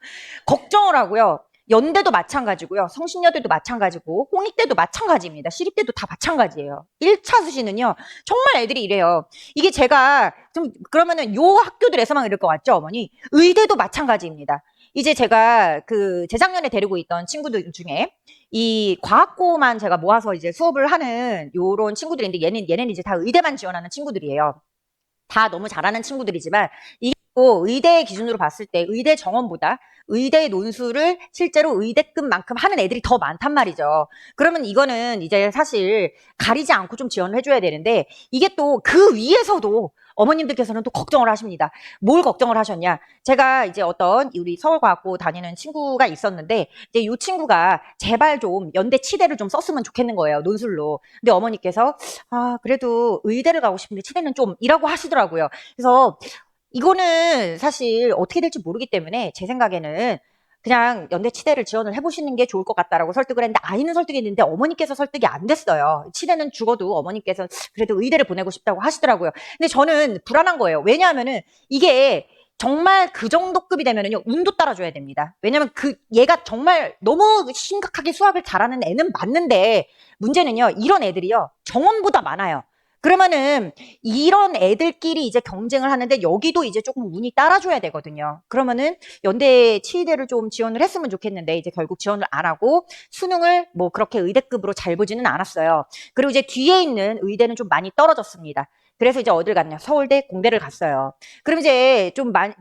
Speaker 1: 걱정을 하고요. 연대도 마찬가지고요. 성신여대도 마찬가지고 홍익대도 마찬가지입니다. 시립대도 다 마찬가지예요. 1차 수시는요. 정말 애들이 이래요. 이게 제가 좀 그러면은 요 학교들에서만 이럴 것 같죠, 어머니? 의대도 마찬가지입니다. 이제 제가 재작년에 데리고 있던 친구들 중에 이 과학고만 제가 모아서 이제 수업을 하는 요런 친구들인데 얘네는 이제 다 의대만 지원하는 친구들이에요. 다 너무 잘하는 친구들이지만 이게 또 의대 기준으로 봤을 때 의대 정원보다 의대 논술을 실제로 의대급만큼 하는 애들이 더 많단 말이죠. 그러면 이거는 이제 사실 가리지 않고 좀 지원을 해줘야 되는데 이게 또 그 위에서도 어머님들께서는 또 걱정을 하십니다. 뭘 걱정을 하셨냐? 제가 이제 어떤 우리 서울과학고 다니는 친구가 있었는데 이제 이 친구가 제발 좀 연대 치대를 좀 썼으면 좋겠는 거예요. 논술로. 근데 어머니께서 그래도 의대를 가고 싶은데 치대는 좀 이라고 하시더라고요. 그래서 이거는 사실 어떻게 될지 모르기 때문에 제 생각에는 그냥 연대 치대를 지원을 해보시는 게 좋을 것 같다라고 설득을 했는데 아이는 설득했는데 어머니께서 설득이 안 됐어요. 치대는 죽어도 어머니께서 그래도 의대를 보내고 싶다고 하시더라고요. 근데 저는 불안한 거예요. 왜냐하면은 이게 정말 그 정도 급이 되면은요, 운도 따라줘야 됩니다. 왜냐면 얘가 정말 너무 심각하게 수학을 잘하는 애는 맞는데 문제는요, 이런 애들이요, 정원보다 많아요. 그러면은 이런 애들끼리 이제 경쟁을 하는데 여기도 이제 조금 운이 따라줘야 되거든요. 그러면은 연대 치의대를 좀 지원을 했으면 좋겠는데 이제 결국 지원을 안 하고 수능을 뭐 그렇게 의대급으로 잘 보지는 않았어요. 그리고 이제 뒤에 있는 의대는 좀 많이 떨어졌습니다. 그래서 이제 어딜 갔냐? 서울대, 공대를 갔어요. 그럼 이제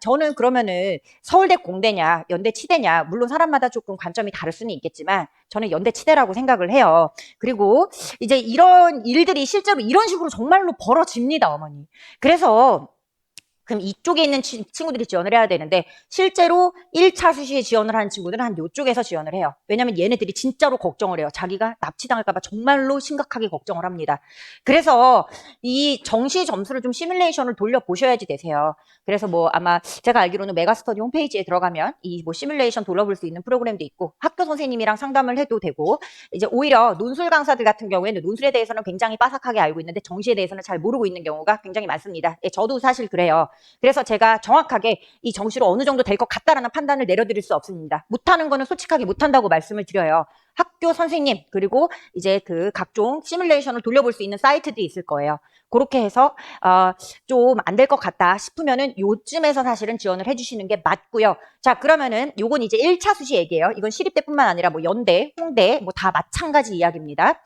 Speaker 1: 저는 그러면은 서울대, 공대냐, 연대, 치대냐, 물론 사람마다 조금 관점이 다를 수는 있겠지만 저는 연대, 치대라고 생각을 해요. 그리고 이제 이런 일들이 실제로 이런 식으로 정말로 벌어집니다, 어머니. 그래서 그럼 이쪽에 있는 친구들이 지원을 해야 되는데 실제로 1차 수시에 지원을 하는 친구들은 한 이쪽에서 지원을 해요. 왜냐면 얘네들이 진짜로 걱정을 해요. 자기가 납치당할까 봐 정말로 심각하게 걱정을 합니다. 그래서 이 정시 점수를 좀 시뮬레이션을 돌려보셔야지 되세요. 그래서 뭐 아마 제가 알기로는 메가스터디 홈페이지에 들어가면 이 뭐 시뮬레이션 돌려볼 수 있는 프로그램도 있고 학교 선생님이랑 상담을 해도 되고 이제 오히려 논술 강사들 같은 경우에는 논술에 대해서는 굉장히 빠삭하게 알고 있는데 정시에 대해서는 잘 모르고 있는 경우가 굉장히 많습니다. 예, 저도 사실 그래요. 그래서 제가 정확하게 이 정시로 어느 정도 될 것 같다라는 판단을 내려드릴 수 없습니다. 못하는 거는 솔직하게 못한다고 말씀을 드려요. 학교 선생님 그리고 이제 각종 시뮬레이션을 돌려볼 수 있는 사이트들이 있을 거예요. 그렇게 해서 좀 안 될 것 같다 싶으면은 요쯤에서 사실은 지원을 해주시는 게 맞고요. 자, 그러면은 요건 이제 1차 수시 얘기예요. 이건 시립대뿐만 아니라 뭐 연대, 홍대 뭐 다 마찬가지 이야기입니다.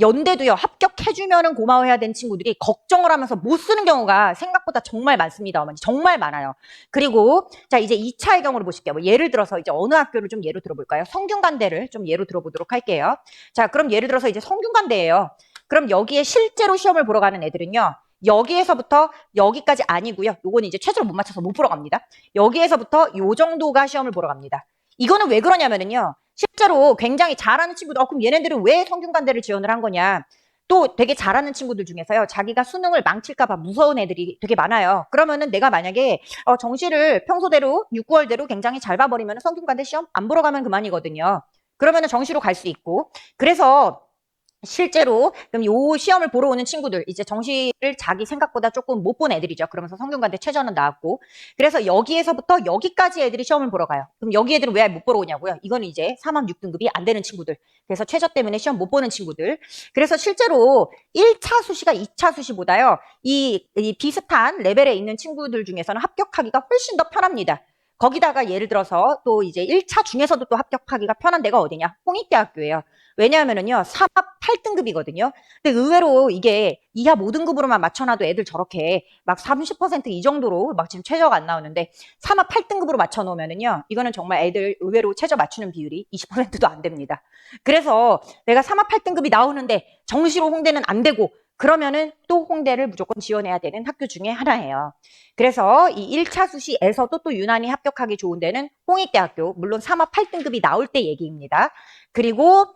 Speaker 1: 연대도요, 합격해주면은 고마워해야 되는 친구들이 걱정을 하면서 못 쓰는 경우가 생각보다 정말 많습니다, 어머니. 정말 많아요. 그리고, 자, 이제 2차의 경우를 보실게요. 뭐 예를 들어서 이제 어느 학교를 좀 예로 들어볼까요? 성균관대를 좀 예로 들어보도록 할게요. 자, 그럼 예를 들어서 이제 성균관대예요. 그럼 여기에 실제로 시험을 보러 가는 애들은요, 여기에서부터 여기까지 아니고요. 요건 이제 최저를 못 맞춰서 못 보러 갑니다. 여기에서부터 요 정도가 시험을 보러 갑니다. 이거는 왜 그러냐면은요, 실제로 굉장히 잘하는 친구들, 그럼 얘네들은 왜 성균관대를 지원을 한 거냐? 또 되게 잘하는 친구들 중에서요, 자기가 수능을 망칠까봐 무서운 애들이 되게 많아요. 그러면은 내가 만약에 정시를 평소대로 6, 9월대로 굉장히 잘 봐버리면 성균관대 시험 안 보러 가면 그만이거든요. 그러면은 정시로 갈 수 있고. 그래서 실제로 그럼 요 시험을 보러 오는 친구들 이제 정시를 자기 생각보다 조금 못 본 애들이죠. 그러면서 성균관대 최저는 나왔고 그래서 여기에서부터 여기까지 애들이 시험을 보러 가요. 그럼 여기 애들은 왜 못 보러 오냐고요? 이거는 이제 3합 6등급이 안 되는 친구들. 그래서 최저 때문에 시험 못 보는 친구들. 그래서 실제로 1차 수시가 2차 수시보다요. 이 비슷한 레벨에 있는 친구들 중에서는 합격하기가 훨씬 더 편합니다. 거기다가 예를 들어서 또 이제 1차 중에서도 또 합격하기가 편한 데가 어디냐? 홍익대학교예요. 왜냐하면은요, 3합 8등급이거든요. 근데 의외로 이게 2합 5등급으로만 맞춰놔도 애들 저렇게 막 30%이 정도로 막 지금 최저가 안 나오는데 3합 8등급으로 맞춰놓으면은요, 이거는 정말 애들 의외로 최저 맞추는 비율이 20%도 안 됩니다. 그래서 내가 3합 8등급이 나오는데 정시로 홍대는 안 되고 그러면은 또 홍대를 무조건 지원해야 되는 학교 중에 하나예요. 그래서 이 1차 수시에서도 또 유난히 합격하기 좋은 데는 홍익대학교, 물론 3합 8등급이 나올 때 얘기입니다. 그리고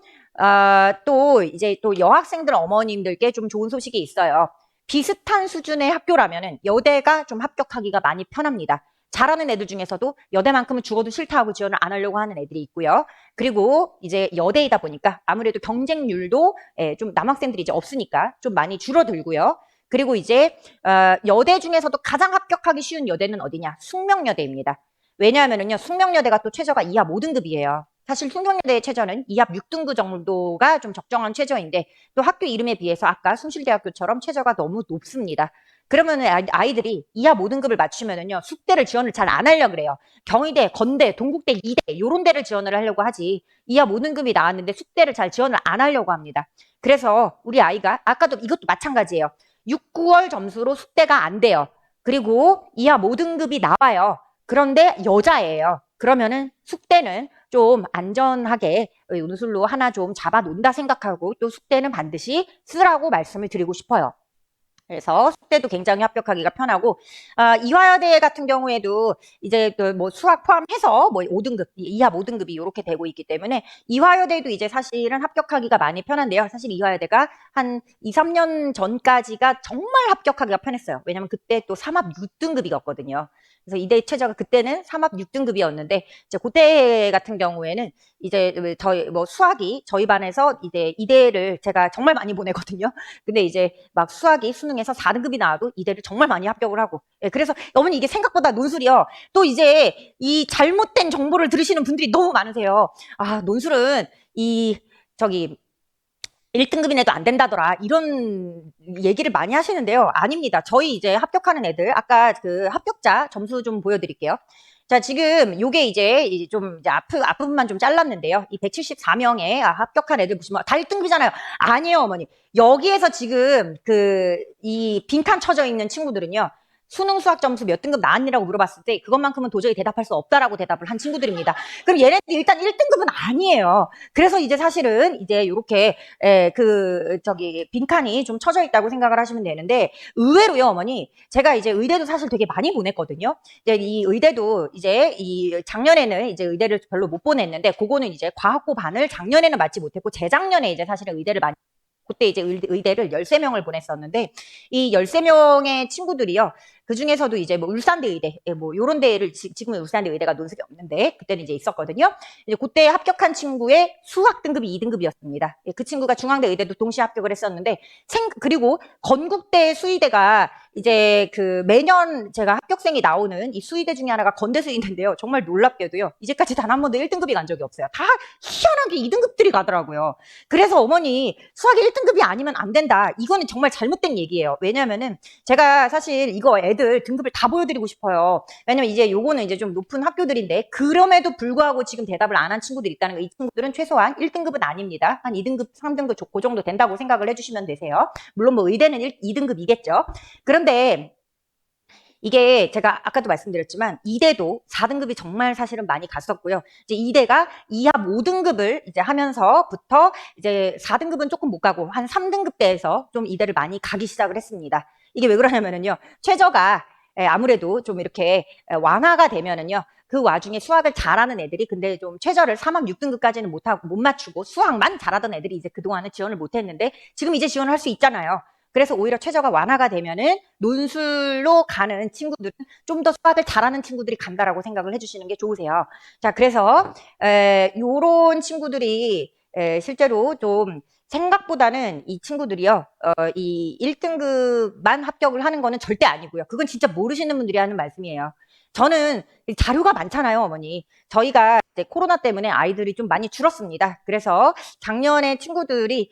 Speaker 1: 또 이제 또 여학생들 어머님들께 좀 좋은 소식이 있어요. 비슷한 수준의 학교라면은 여대가 좀 합격하기가 많이 편합니다. 잘하는 애들 중에서도 여대만큼은 죽어도 싫다 하고 지원을 안 하려고 하는 애들이 있고요. 그리고 이제 여대이다 보니까 아무래도 경쟁률도 좀 남학생들이 이제 없으니까 좀 많이 줄어들고요. 그리고 이제 여대 중에서도 가장 합격하기 쉬운 여대는 어디냐? 숙명여대입니다. 왜냐하면은요, 숙명여대가 또 최저가 2합 5등급이에요. 사실 숙명여대의 최저는 2합 6등급 정도가 좀 적정한 최저인데 또 학교 이름에 비해서 아까 숭실대학교처럼 최저가 너무 높습니다. 그러면은 아이들이 2합 5등급을 맞추면은요, 숙대를 지원을 잘 안 하려고 그래요. 경희대, 건대, 동국대, 이대 요런 데를 지원을 하려고 하지 2합 5등급이 나왔는데 숙대를 잘 지원을 안 하려고 합니다. 그래서 우리 아이가 아까도 이것도 마찬가지예요. 6, 9월 점수로 숙대가 안 돼요. 그리고 2합 5등급이 나와요. 그런데 여자예요. 그러면은 숙대는 좀 안전하게 논술로 하나 좀 잡아 놓는다 생각하고 또 숙대는 반드시 쓰라고 말씀을 드리고 싶어요. 그래서 숙대도 굉장히 합격하기가 편하고 이화여대 같은 경우에도 이제 뭐 수학 포함해서 뭐 5등급, 2합 5등급이 이렇게 되고 있기 때문에 이화여대도 이제 사실은 합격하기가 많이 편한데요. 사실 이화여대가 한 2, 3년 전까지가 정말 합격하기가 편했어요. 왜냐면 그때 또 3합 6등급이었거든요. 그래서 이대 최저가 그때는 3합 6등급이었는데 이제 그때 같은 경우에는 이제 저희 뭐 수학이 저희 반에서 이제 이대를 제가 정말 많이 보내거든요. 근데 이제 막 수학이 수능에서 4등급이 나와도 이대를 정말 많이 합격을 하고 그래서 어머니 이게 생각보다 논술이요. 또 이제 이 잘못된 정보를 들으시는 분들이 너무 많으세요. 아 논술은 이 저기 1등급인 애도 안 된다더라 이런 얘기를 많이 하시는데요. 아닙니다. 저희 이제 합격하는 애들 아까 그 합격자 점수 좀 보여드릴게요. 자 지금 요게 이제 좀 이제 앞부분만 좀 잘랐는데요. 이 174명의 합격한 애들 보시면 다 1등급이잖아요. 아니에요 어머니. 여기에서 지금 이 빈칸 쳐져 있는 친구들은요. 수능 수학 점수 몇 등급 나왔니라고 물어봤을 때 그것만큼은 도저히 대답할 수 없다라고 대답을 한 친구들입니다. 그럼 얘네들이 일단 1등급은 아니에요. 그래서 이제 사실은 이제 요렇게 빈칸이 좀 쳐져 있다고 생각을 하시면 되는데 의외로요 어머니 제가 이제 의대도 사실 되게 많이 보냈거든요. 이제 이 의대도 이제 이 작년에는 이제 의대를 별로 못 보냈는데 그거는 이제 과학고 반을 작년에는 맞지 못했고 재작년에 이제 사실은 의대를 많이 그때 이제 의대를 13명을 보냈었는데 이 13명의 친구들이요. 그 중에서도 이제 뭐 울산대 의대 뭐 요런 데를 지금은 울산대 의대가 논술이 없는데 그때는 이제 있었거든요. 이제 그때 합격한 친구의 수학 등급이 2등급이었습니다. 그 친구가 중앙대 의대도 동시에 합격을 했었는데 그리고 건국대 수의대가 이제 매년 제가 합격생이 나오는 이 수의대 중에 하나가 건대 수의대인데요. 정말 놀랍게도요. 이제까지 단 한 번도 1등급이 간 적이 없어요. 다 희한하게 2등급들이 가더라고요. 그래서 어머니 수학이 1등급이 아니면 안 된다. 이거는 정말 잘못된 얘기예요. 왜냐면은 제가 사실 이거 애들 등급을 다 보여드리고 싶어요. 왜냐면 이제 요거는 이제 좀 높은 학교들인데 그럼에도 불구하고 지금 대답을 안 한 친구들이 있다는 거. 이 친구들은 최소한 1등급은 아닙니다. 한 2등급, 3등급 그 정도 된다고 생각을 해주시면 되세요. 물론 뭐 의대는 2등급이겠죠. 그런데 이게 제가 아까도 말씀드렸지만 이대도 4등급이 정말 사실은 많이 갔었고요. 이제 이대가 2합 5등급을 이제 하면서부터 이제 4등급은 조금 못 가고 한 3등급대에서 좀 이대를 많이 가기 시작을 했습니다. 이게 왜 그러냐면은요. 최저가 아무래도 좀 이렇게 완화가 되면은요. 그 와중에 수학을 잘하는 애들이 근데 좀 최저를 3합 6등급까지는 못 맞추고 수학만 잘하던 애들이 이제 그동안은 지원을 못 했는데 지금 이제 지원을 할 수 있잖아요. 그래서 오히려 최저가 완화가 되면은 논술로 가는 친구들은 좀 더 수학을 잘하는 친구들이 간다라고 생각을 해주시는 게 좋으세요. 자, 그래서 요런 친구들이 실제로 좀 생각보다는 이 친구들이요, 이 1등급만 합격을 하는 거는 절대 아니고요. 그건 진짜 모르시는 분들이 하는 말씀이에요. 저는 자료가 많잖아요, 어머니. 저희가 이제 코로나 때문에 아이들이 좀 많이 줄었습니다. 그래서 작년에 친구들이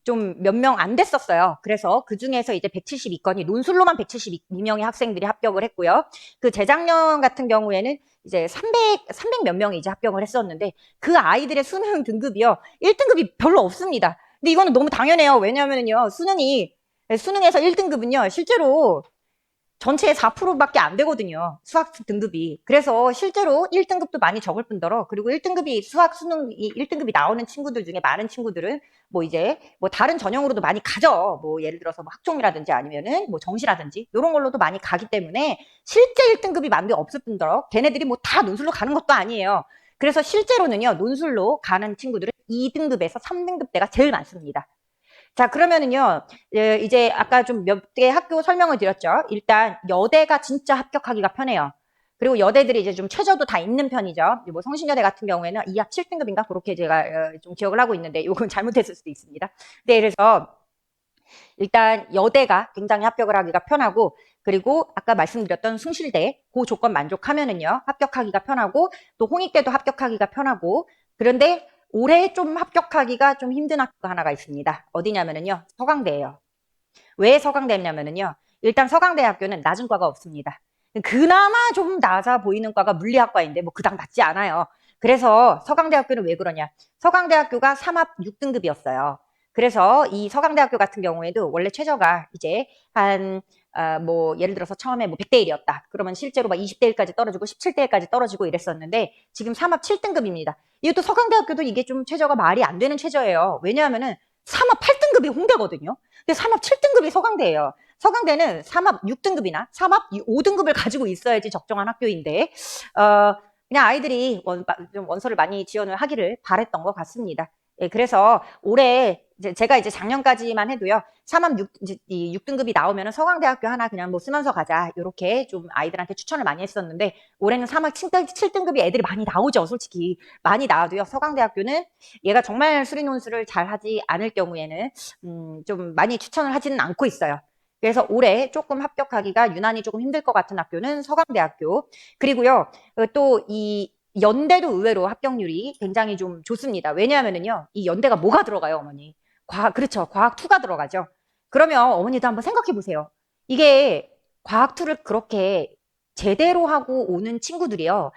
Speaker 1: 좀 몇 명 안 됐었어요. 그래서 그 중에서 이제 172건이 논술로만 172명의 학생들이 합격을 했고요. 그 재작년 같은 경우에는 이제 300 몇 명이 이제 합격을 했었는데 그 아이들의 수능 등급이요. 1등급이 별로 없습니다. 근데 이거는 너무 당연해요. 왜냐하면요. 수능에서 1등급은요. 실제로 전체의 4%밖에 안 되거든요. 수학 등급이. 그래서 실제로 1등급도 많이 적을 뿐더러, 그리고 1등급이 수학 수능 1등급이 나오는 친구들 중에 많은 친구들은 뭐 이제 뭐 다른 전형으로도 많이 가죠. 뭐 예를 들어서 뭐 학종이라든지 아니면은 뭐 정시라든지 이런 걸로도 많이 가기 때문에 실제 1등급이 많이 없을 뿐더러 걔네들이 뭐 다 논술로 가는 것도 아니에요. 그래서 실제로는요. 논술로 가는 친구들은 2등급에서 3등급대가 제일 많습니다. 자, 그러면은요, 이제 아까 좀 몇 개 학교 설명을 드렸죠. 일단 여대가 진짜 합격하기가 편해요. 그리고 여대들이 이제 좀 최저도 다 있는 편이죠. 뭐 성신여대 같은 경우에는 2합 7등급인가 그렇게 제가 좀 기억을 하고 있는데 이건 잘못했을 수도 있습니다. 네, 그래서 일단 여대가 굉장히 합격을 하기가 편하고, 그리고 아까 말씀드렸던 숭실대 그 조건 만족하면은요 합격하기가 편하고, 또 홍익대도 합격하기가 편하고. 그런데 올해 좀 합격하기가 좀 힘든 학교가 하나가 있습니다. 어디냐면은요 서강대예요. 왜 서강대냐면은요, 일단 서강대학교는 낮은 과가 없습니다. 그나마 좀 낮아 보이는 과가 물리학과인데 뭐 그닥 낮지 않아요. 그래서 서강대학교는 왜 그러냐, 서강대학교가 3합 6등급이었어요. 그래서 이 서강대학교 같은 경우에도 원래 최저가 이제 한 뭐 예를 들어서 처음에 뭐 100대 1이었다. 그러면 실제로 막 20대 1까지 떨어지고 17대 1까지 떨어지고 이랬었는데 지금 3합 7등급입니다. 이것도 서강대학교도 이게 좀 최저가 말이 안 되는 최저예요. 왜냐하면은 3합 8등급이 홍대거든요. 근데 3합 7등급이 서강대예요. 서강대는 3합 6등급이나 3합 5등급을 가지고 있어야지 적정한 학교인데 그냥 아이들이 좀 원서를 많이 지원을 하기를 바랬던 것 같습니다. 예, 그래서 올해 제가 이제 작년까지만 해도요. 3합 6등급이 나오면 서강대학교 하나 그냥 뭐 쓰면서 가자 이렇게 좀 아이들한테 추천을 많이 했었는데, 올해는 3합 7등급이 애들이 많이 나오죠. 솔직히 많이 나와도요. 서강대학교는 얘가 정말 수리논술을 잘 하지 않을 경우에는 좀 많이 추천을 하지는 않고 있어요. 그래서 올해 조금 합격하기가 유난히 조금 힘들 것 같은 학교는 서강대학교. 그리고요, 또 이 연대도 의외로 합격률이 굉장히 좀 좋습니다. 왜냐하면은요, 이 연대가 뭐가 들어가요, 어머니? 그렇죠. 과학2가 들어가죠. 그러면 어머니도 한번 생각해 보세요. 이게 과학2를 그렇게 제대로 하고 오는 친구들이요,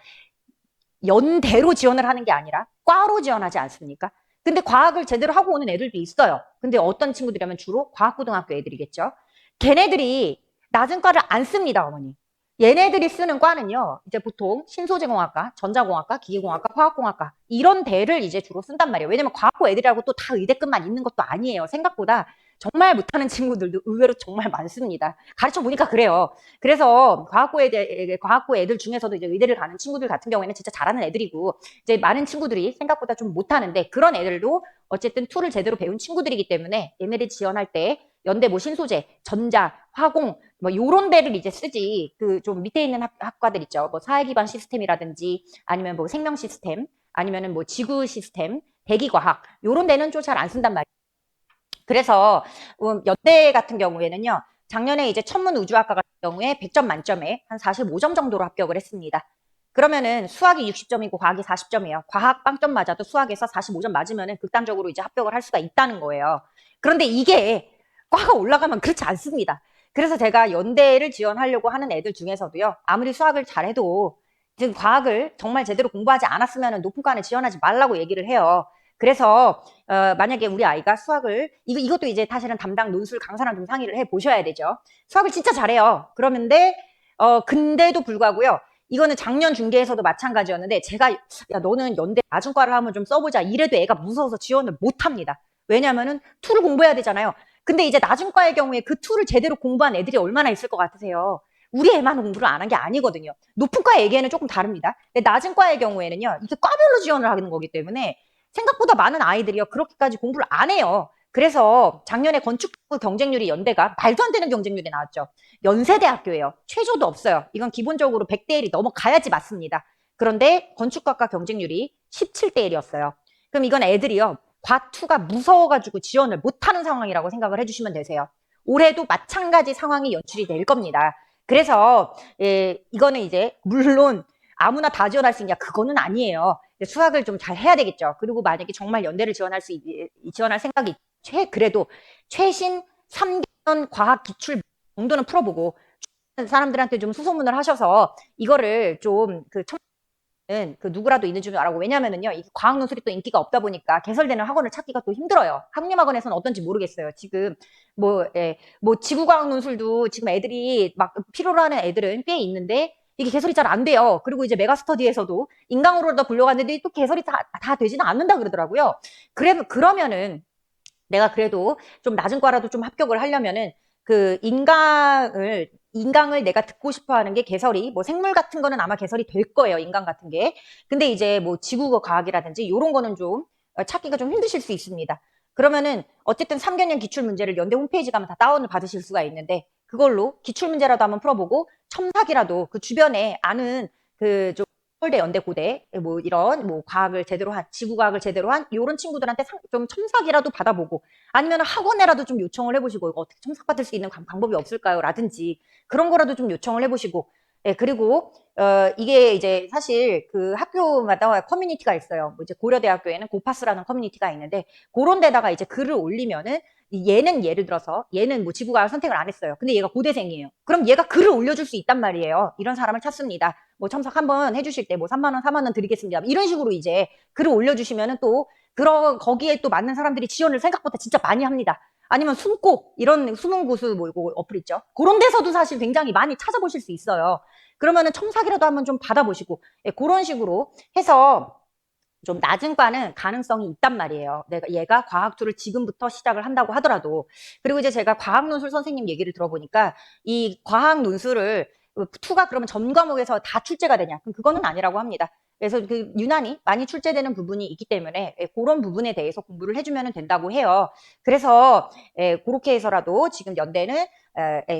Speaker 1: 연대로 지원을 하는 게 아니라 과로 지원하지 않습니까? 근데 과학을 제대로 하고 오는 애들도 있어요. 근데 어떤 친구들이라면 주로 과학고등학교 애들이겠죠. 걔네들이 낮은 과를 안 씁니다, 어머니. 얘네들이 쓰는 과는요, 이제 보통 신소재공학과, 전자공학과, 기계공학과, 화학공학과 이런 대를 이제 주로 쓴단 말이에요. 왜냐면 과학고 애들하고 또 다 의대급만 있는 것도 아니에요. 생각보다 정말 못하는 친구들도 의외로 정말 많습니다. 가르쳐 보니까 그래요. 그래서 과학고 애들 중에서도 이제 의대를 가는 친구들 같은 경우에는 진짜 잘하는 애들이고, 이제 많은 친구들이 생각보다 좀 못하는데, 그런 애들도 어쨌든 툴을 제대로 배운 친구들이기 때문에 얘네들 지원할 때 연대 뭐 신소재, 전자, 화공 뭐 요런 데를 이제 쓰지, 그 좀 밑에 있는 학과들 있죠. 뭐 사회 기반 시스템이라든지 아니면 뭐 생명 시스템 아니면은 뭐 지구 시스템, 대기과학 요런 데는 좀 잘 안 쓴단 말이에요. 그래서 연대 같은 경우에는요. 작년에 이제 천문우주학과 같은 경우에 100점 만점에 한 45점 정도로 합격을 했습니다. 그러면은 수학이 60점이고 과학이 40점이에요. 과학 빵점 맞아도 수학에서 45점 맞으면은 극단적으로 이제 합격을 할 수가 있다는 거예요. 그런데 이게 과가 올라가면 그렇지 않습니다. 그래서 제가 연대를 지원하려고 하는 애들 중에서도요. 아무리 수학을 잘해도 지금 과학을 정말 제대로 공부하지 않았으면 높은 과는 지원하지 말라고 얘기를 해요. 그래서 만약에 우리 아이가 수학을 이것도 이제 사실은 담당 논술 강사랑 좀 상의를 해 보셔야 되죠. 수학을 진짜 잘해요. 그러는데 근데도 불구하고요. 이거는 작년 중계에서도 마찬가지였는데 제가 야 너는 연대 낮은 과를 한번 좀 써보자 이래도 애가 무서워서 지원을 못합니다. 왜냐면은 툴을 공부해야 되잖아요. 근데 이제 낮은 과의 경우에 그 툴을 제대로 공부한 애들이 얼마나 있을 것 같으세요? 우리 애만 공부를 안 한 게 아니거든요. 높은 과의 얘기에는 조금 다릅니다. 근데 낮은 과의 경우에는요. 이게 과별로 지원을 하는 거기 때문에 생각보다 많은 아이들이요. 그렇게까지 공부를 안 해요. 그래서 작년에 건축부 경쟁률이 연대가 말도 안 되는 경쟁률이 나왔죠. 연세대학교예요. 최저도 없어요. 이건 기본적으로 100대 1이 넘어가야지 맞습니다. 그런데 건축학과 경쟁률이 17대 1이었어요. 그럼 이건 애들이요. 과투가 무서워가지고 지원을 못하는 상황이라고 생각을 해주시면 되세요. 올해도 마찬가지 상황이 연출이 될 겁니다. 그래서 이거는 이제 물론 아무나 다 지원할 수 있냐 그거는 아니에요. 수학을 좀 잘 해야 되겠죠. 그리고 만약에 정말 연대를 지원할 생각이 그래도 최신 3개년 과학 기출 정도는 풀어보고 사람들한테 좀 수소문을 하셔서 이거를 좀 그 누구라도 있는 줄 알고. 왜냐면은요, 이 과학 논술이 또 인기가 없다 보니까 개설되는 학원을 찾기가 또 힘들어요. 학림학원에서는 어떤지 모르겠어요. 지금 뭐 지구과학 논술도 지금 애들이 막 필요로 하는 애들은 꽤 있는데 이게 개설이 잘 안 돼요. 그리고 이제 메가스터디에서도 인강으로도 불려갔는데 또 개설이 다 되지는 않는다 그러더라고요. 그러면은 내가 그래도 좀 낮은 과라도 좀 합격을 하려면은 그 인강을 내가 듣고 싶어 하는 게 개설이, 뭐 생물 같은 거는 아마 개설이 될 거예요, 인강 같은 게. 근데 이제 뭐 지구과 과학이라든지 요런 거는 좀 찾기가 좀 힘드실 수 있습니다. 그러면은 어쨌든 3개년 기출 문제를 연대 홈페이지 가면 다 다운을 받으실 수가 있는데 그걸로 기출 문제라도 한번 풀어보고 첨삭이라도 그 주변에 아는 그좀 서울대, 연대, 고대 뭐 이런 뭐 과학을 제대로 한 지구과학을 제대로 한 요런 친구들한테 좀 첨삭이라도 받아보고 아니면 학원에라도 좀 요청을 해보시고 이거 어떻게 첨삭받을 수 있는 방법이 없을까요? 라든지 그런 거라도 좀 요청을 해보시고 그리고 이게 이제 사실 그 학교마다 커뮤니티가 있어요. 뭐 이제 고려대학교에는 고파스라는 커뮤니티가 있는데 그런 데다가 이제 글을 올리면은 얘는 예를 들어서 얘는 뭐 지구과학 선택을 안 했어요. 근데 얘가 고대생이에요. 그럼 얘가 글을 올려줄 수 있단 말이에요. 이런 사람을 찾습니다. 뭐 첨삭 한번 해주실 때 뭐 3만 원, 4만 원 드리겠습니다. 이런 식으로 이제 글을 올려주시면은 또 거기에 또 맞는 사람들이 지원을 생각보다 진짜 많이 합니다. 아니면 숨고 이런 수능고수 뭐 이거 어플 있죠. 그런 데서도 사실 굉장히 많이 찾아보실 수 있어요. 그러면은 첨삭이라도 한번 좀 받아보시고 그런 식으로 해서 좀 낮은 과는 가능성이 있단 말이에요. 얘가 과학2를 지금부터 시작을 한다고 하더라도. 그리고 이제 제가 과학 논술 선생님 얘기를 들어보니까 이 과학 논술을 2가 그러면 전 과목에서 다 출제가 되냐? 그럼 그거는 아니라고 합니다. 그래서 그 유난히 많이 출제되는 부분이 있기 때문에 그런 부분에 대해서 공부를 해주면 된다고 해요. 그래서 그렇게 해서라도 지금 연대는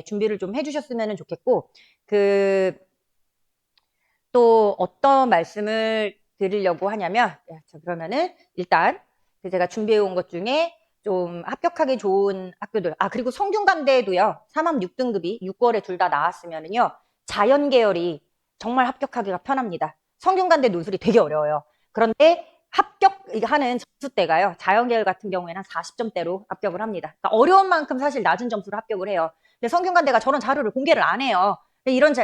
Speaker 1: 준비를 좀 해주셨으면 좋겠고 또 어떤 말씀을 드리려고 하냐면 그러면은 일단 제가 준비해 온 것 중에 좀 합격하기 좋은 학교들 그리고 성균관대도요 3합 6등급이 6월에 둘 다 나왔으면은요 자연 계열이 정말 합격하기가 편합니다. 성균관대 논술이 되게 어려워요. 그런데 합격하는 점수대가요 자연 계열 같은 경우에는 40점대로 합격을 합니다. 그러니까 어려운 만큼 사실 낮은 점수로 합격을 해요. 근데 성균관대가 저런 자료를 공개를 안 해요. 이런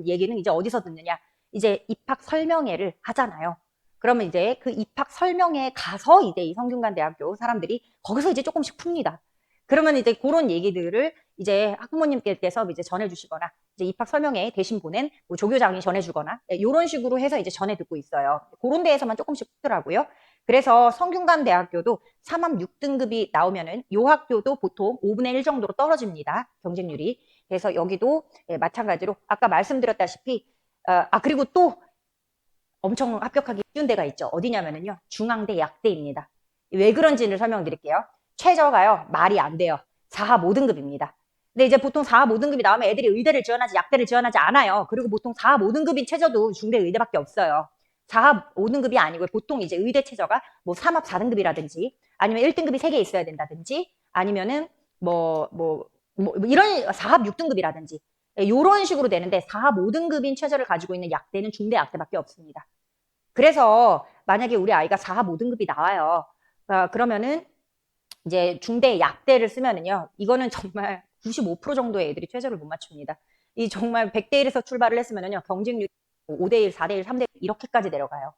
Speaker 1: 얘기는 이제 어디서 듣느냐? 이제 입학 설명회를 하잖아요. 그러면 이제 그 입학 설명회에 가서 이제 이 성균관대학교 사람들이 거기서 이제 조금씩 풉니다. 그러면 이제 그런 얘기들을 이제 학부모님께서 이제 전해주시거나 이제 입학 설명회 대신 보낸 뭐 조교장이 전해주거나 이런 식으로 해서 이제 전해 듣고 있어요. 그런 데에서만 조금씩 푸더라고요. 그래서 성균관대학교도 3합 6등급이 나오면은 요 학교도 보통 5분의 1 정도로 떨어집니다. 경쟁률이. 그래서 여기도 마찬가지로 아까 말씀드렸다시피 그리고 또 엄청 합격하기 쉬운 데가 있죠. 어디냐면은요. 중앙대 약대입니다. 왜 그런지를 설명드릴게요. 최저가요. 말이 안 돼요. 4합 5등급입니다. 근데 이제 보통 4합 5등급이 나오면 애들이 의대를 지원하지 약대를 지원하지 않아요. 그리고 보통 4합 5등급인 최저도 중대 의대밖에 없어요. 4합 5등급이 아니고 보통 이제 의대 최저가 뭐 3합 4등급이라든지 아니면 1등급이 3개 있어야 된다든지 아니면은 뭐 이런 4합 6등급이라든지 이런 식으로 되는데 4합 5등급인 최저를 가지고 있는 약대는 중대 약대밖에 없습니다. 그래서 만약에 우리 아이가 4합 5등급이 나와요. 그러면은 이제 중대 약대를 쓰면은요. 이거는 정말 95% 정도의 애들이 최저를 못 맞춥니다. 이 정말 100대 1에서 출발을 했으면은요. 경쟁률이 5대 1, 4대 1, 3대 1 이렇게까지 내려가요.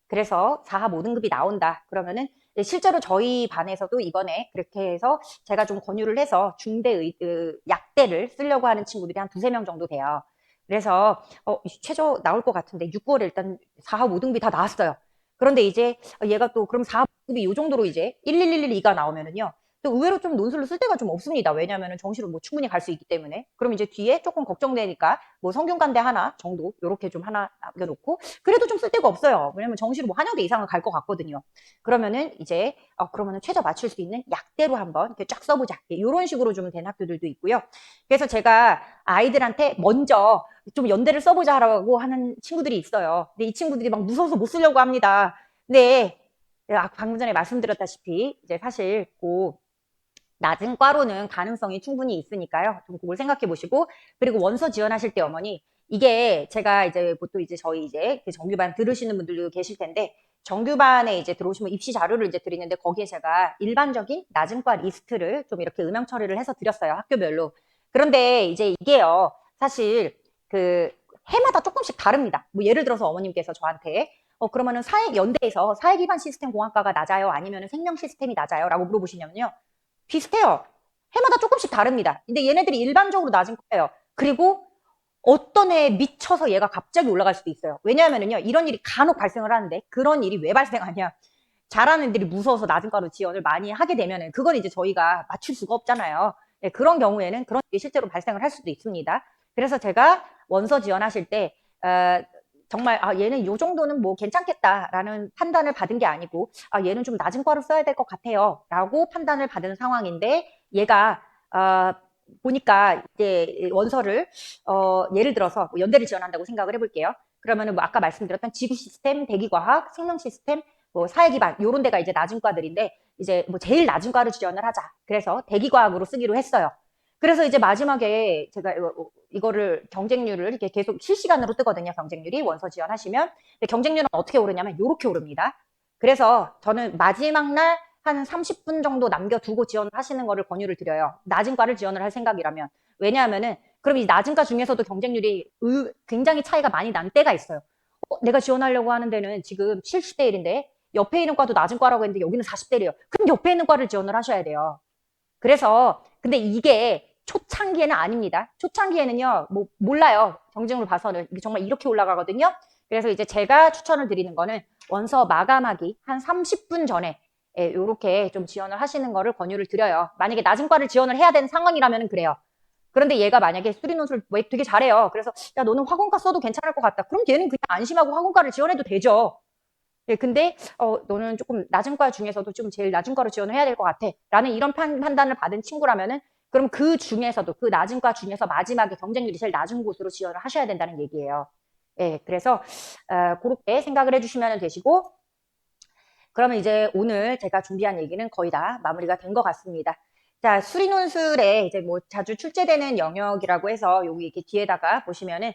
Speaker 1: 그래서 4합 5등급이 나온다. 그러면은 실제로 저희 반에서도 이번에 그렇게 해서 제가 좀 권유를 해서 중대 약대를 쓰려고 하는 친구들이 한 2~3명 정도 돼요. 그래서 최저 나올 것 같은데 6월에 일단 4합 5등급이 다 나왔어요. 그런데 이제 얘가 또 그럼 4합 5등급이 이 정도로 이제 11112가 나오면은요. 또 의외로 좀 논술로 쓸 데가 좀 없습니다. 왜냐하면 정시로 뭐 충분히 갈 수 있기 때문에. 그럼 이제 뒤에 조금 걱정되니까 뭐 성균관대 하나 정도 요렇게 좀 하나 남겨놓고 그래도 좀 쓸 데가 없어요. 왜냐면 정시로 뭐 한양대 이상은 갈 것 같거든요. 그러면은 이제 그러면은 최저 맞출 수 있는 약대로 한번 이렇게 쫙 써보자. 이런 식으로 좀 된 학교들도 있고요. 그래서 제가 아이들한테 먼저 좀 연대를 써보자라고 하는 친구들이 있어요. 근데 이 친구들이 막 무서워서 못 쓰려고 합니다. 근데 방금 전에 말씀드렸다시피 이제 사실 낮은 과로는 가능성이 충분히 있으니까요. 좀 그걸 생각해 보시고, 그리고 원서 지원하실 때 어머니, 이게 제가 이제 보통 이제 저희 이제 그 정규반 들으시는 분들도 계실 텐데, 정규반에 이제 들어오시면 입시 자료를 이제 드리는데, 거기에 제가 일반적인 낮은 과 리스트를 좀 이렇게 음영 처리를 해서 드렸어요. 학교별로. 그런데 이제 이게요, 사실 그 해마다 조금씩 다릅니다. 뭐 예를 들어서 어머님께서 저한테, 그러면은 연대에서 사회 기반 시스템 공학과가 낮아요? 아니면 생명 시스템이 낮아요? 라고 물어보시냐면요. 비슷해요. 해마다 조금씩 다릅니다. 근데 얘네들이 일반적으로 낮은 거예요. 그리고 어떤 해에 미쳐서 얘가 갑자기 올라갈 수도 있어요. 왜냐하면요, 이런 일이 간혹 발생을 하는데 그런 일이 왜 발생하냐? 잘하는 애들이 무서워서 낮은 과로 지원을 많이 하게 되면은 그건 이제 저희가 맞출 수가 없잖아요. 네, 그런 경우에는 그런 일이 실제로 발생을 할 수도 있습니다. 그래서 제가 원서 지원하실 때 정말 얘는 이 정도는 뭐 괜찮겠다라는 판단을 받은 게 아니고 얘는 좀 낮은 과로 써야 될 것 같아요 라고 판단을 받은 상황인데 얘가 보니까 이제 원서를 예를 들어서 뭐 연대를 지원한다고 생각을 해볼게요. 그러면은 뭐 아까 말씀드렸던 지구 시스템, 대기과학, 생명 시스템, 뭐 사회기반 요런 데가 이제 낮은 과들인데 이제 뭐 제일 낮은 과를 지원을 하자. 그래서 대기과학으로 쓰기로 했어요. 그래서 이제 마지막에 제가 이거를 경쟁률을 이렇게 계속 실시간으로 뜨거든요. 경쟁률이 원서 지원하시면. 근데 경쟁률은 어떻게 오르냐면 이렇게 오릅니다. 그래서 저는 마지막 날 한 30분 정도 남겨두고 지원을 하시는 거를 권유를 드려요. 낮은 과를 지원을 할 생각이라면. 왜냐하면은 그럼 이 낮은 과 중에서도 경쟁률이 굉장히 차이가 많이 난 때가 있어요. 내가 지원하려고 하는 데는 지금 70대 1인데 옆에 있는 과도 낮은 과라고 했는데 여기는 40대 1이에요. 그럼 옆에 있는 과를 지원을 하셔야 돼요. 그래서 근데 이게 초창기에는 아닙니다. 초창기에는요, 뭐 몰라요. 경쟁을 봐서는 이게 정말 이렇게 올라가거든요. 그래서 이제 제가 추천을 드리는 거는 원서 마감하기 한 30분 전에 이렇게 좀 지원을 하시는 거를 권유를 드려요. 만약에 낮은 과를 지원을 해야 되는 상황이라면 그래요. 그런데 얘가 만약에 수리논술 되게 잘해요. 그래서 야 너는 화공과 써도 괜찮을 것 같다. 그럼 걔는 그냥 안심하고 화공과를 지원해도 되죠. 예, 근데 너는 조금 낮은 과 중에서도 좀 제일 낮은 과로 지원을 해야 될 것 같아. 라는 이런 판단을 받은 친구라면은 그럼 그 중에서도 그 낮은 과 중에서 마지막에 경쟁률이 제일 낮은 곳으로 지원을 하셔야 된다는 얘기예요. 예, 그래서 그렇게 생각을 해주시면 되시고 그러면 이제 오늘 제가 준비한 얘기는 거의 다 마무리가 된 것 같습니다. 자, 수리논술에 이제 뭐 자주 출제되는 영역이라고 해서 여기 이렇게 뒤에다가 보시면은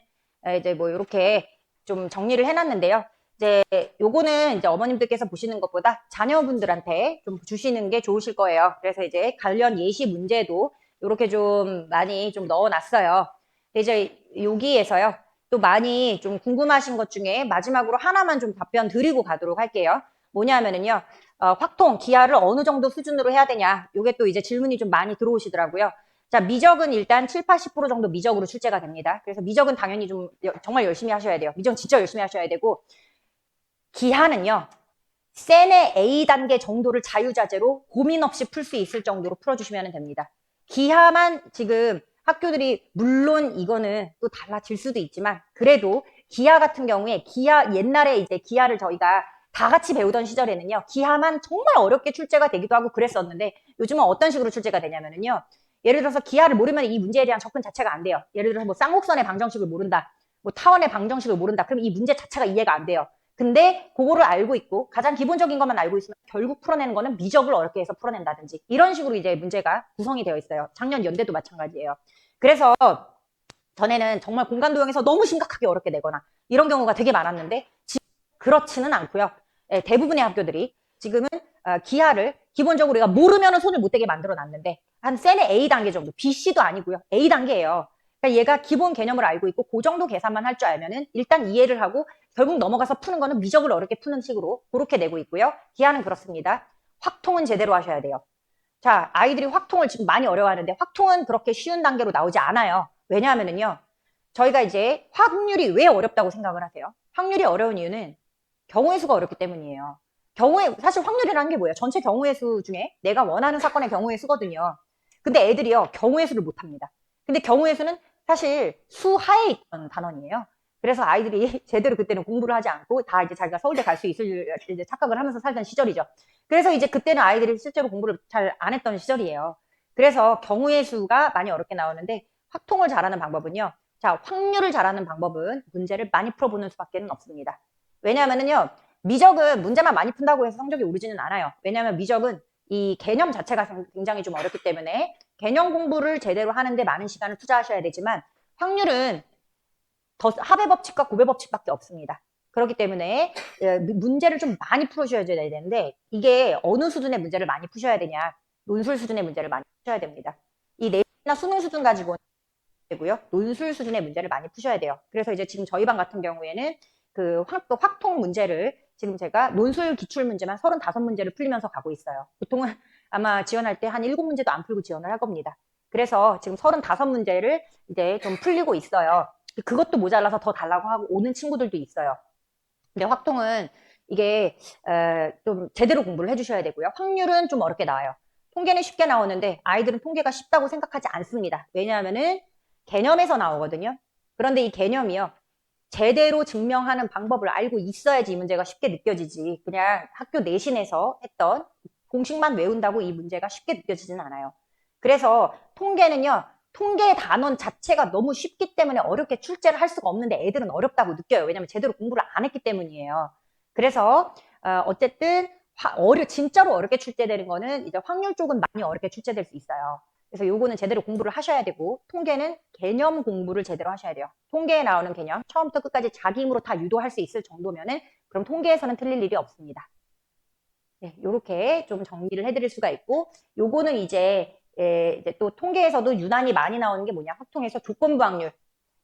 Speaker 1: 이제 뭐 이렇게 좀 정리를 해놨는데요. 이제 요거는 이제 어머님들께서 보시는 것보다 자녀분들한테 좀 주시는 게 좋으실 거예요. 그래서 이제 관련 예시 문제도 이렇게 좀 많이 좀 넣어놨어요. 이제 여기에서요. 또 많이 좀 궁금하신 것 중에 마지막으로 하나만 좀 답변 드리고 가도록 할게요. 뭐냐면은요. 확통, 기하를 어느 정도 수준으로 해야 되냐. 요게 또 이제 질문이 좀 많이 들어오시더라고요. 자, 미적은 일단 7, 80% 정도 미적으로 출제가 됩니다. 그래서 미적은 당연히 좀 정말 열심히 하셔야 돼요. 미적은 진짜 열심히 하셔야 되고 기하는요. 센의 A 단계 정도를 자유자재로 고민 없이 풀 수 있을 정도로 풀어주시면 됩니다. 기하만 지금 학교들이 물론 이거는 또 달라질 수도 있지만 그래도 기하 같은 경우에 옛날에 이제 기하를 저희가 다 같이 배우던 시절에는요. 기하만 정말 어렵게 출제가 되기도 하고 그랬었는데 요즘은 어떤 식으로 출제가 되냐면요. 예를 들어서 기하를 모르면 이 문제에 대한 접근 자체가 안 돼요. 예를 들어서 뭐 쌍곡선의 방정식을 모른다. 뭐 타원의 방정식을 모른다. 그럼 이 문제 자체가 이해가 안 돼요. 근데 그거를 알고 있고 가장 기본적인 것만 알고 있으면 결국 풀어내는 거는 미적을 어렵게 해서 풀어낸다든지 이런 식으로 이제 문제가 구성이 되어 있어요. 작년 연대도 마찬가지예요. 그래서 전에는 정말 공간도형에서 너무 심각하게 어렵게 내거나 이런 경우가 되게 많았는데 지금 그렇지는 않고요. 대부분의 학교들이 지금은 기하를 기본적으로 우리가 모르면 손을 못 대게 만들어 놨는데 한 센의 A 단계 정도, BC도 아니고요. A 단계예요. 그러니까 얘가 기본 개념을 알고 있고 그 정도 계산만 할 줄 알면은 일단 이해를 하고 결국 넘어가서 푸는 거는 미적을 어렵게 푸는 식으로 그렇게 내고 있고요. 기하는 그렇습니다. 확통은 제대로 하셔야 돼요. 자, 아이들이 확통을 지금 많이 어려워하는데 확통은 그렇게 쉬운 단계로 나오지 않아요. 왜냐하면은요. 저희가 이제 확률이 왜 어렵다고 생각을 하세요? 확률이 어려운 이유는 경우의 수가 어렵기 때문이에요. 경우의, 사실 확률이라는 게 뭐예요? 전체 경우의 수 중에 내가 원하는 사건의 경우의 수거든요. 근데 애들이요, 경우의 수를 못 합니다. 근데 경우의 수는 사실 수 하에 있던 단원이에요. 그래서 아이들이 제대로 그때는 공부를 하지 않고 다 이제 자기가 서울대 갈 수 있을 이제 착각을 하면서 살던 시절이죠. 그래서 이제 그때는 아이들이 실제로 공부를 잘 안 했던 시절이에요. 그래서 경우의 수가 많이 어렵게 나오는데 확통을 잘하는 방법은요. 자, 확률을 잘하는 방법은 문제를 많이 풀어보는 수밖에 없습니다. 왜냐하면요. 미적은 문제만 많이 푼다고 해서 성적이 오르지는 않아요. 왜냐하면 미적은 이 개념 자체가 굉장히 좀 어렵기 때문에 개념 공부를 제대로 하는데 많은 시간을 투자하셔야 되지만 확률은 더 합의 법칙과 곱의 법칙밖에 없습니다. 그렇기 때문에 문제를 좀 많이 풀으셔야 되는데 이게 어느 수준의 문제를 많이 푸셔야 되냐. 논술 수준의 문제를 많이 푸셔야 됩니다. 이 내신이나 수능 수준 가지고는 되고요. 논술 수준의 문제를 많이 푸셔야 돼요. 그래서 이제 지금 저희 반 같은 경우에는 그 확통 문제를 지금 제가 논술 기출 문제만 35문제를 풀리면서 가고 있어요. 보통은 아마 지원할 때 한 7문제도 안 풀고 지원을 할 겁니다. 그래서 지금 35문제를 이제 좀 풀리고 있어요. 그것도 모자라서 더 달라고 하고 오는 친구들도 있어요. 근데 확통은 이게 좀 제대로 공부를 해주셔야 되고요. 확률은 좀 어렵게 나와요. 통계는 쉽게 나오는데 아이들은 통계가 쉽다고 생각하지 않습니다. 왜냐하면은 개념에서 나오거든요. 그런데 이 개념이요. 제대로 증명하는 방법을 알고 있어야지 이 문제가 쉽게 느껴지지. 그냥 학교 내신에서 했던 공식만 외운다고 이 문제가 쉽게 느껴지진 않아요. 그래서 통계는요. 통계 단원 자체가 너무 쉽기 때문에 어렵게 출제를 할 수가 없는데 애들은 어렵다고 느껴요. 왜냐하면 제대로 공부를 안 했기 때문이에요. 그래서 어쨌든 진짜로 어렵게 출제되는 거는 이제 확률 쪽은 많이 어렵게 출제될 수 있어요. 그래서 요거는 제대로 공부를 하셔야 되고 통계는 개념 공부를 제대로 하셔야 돼요. 통계에 나오는 개념 처음부터 끝까지 자기 힘으로 다 유도할 수 있을 정도면은 그럼 통계에서는 틀릴 일이 없습니다. 네, 요렇게 좀 정리를 해드릴 수가 있고 요거는 이제 또 통계에서도 유난히 많이 나오는 게 뭐냐 확통에서 조건부 확률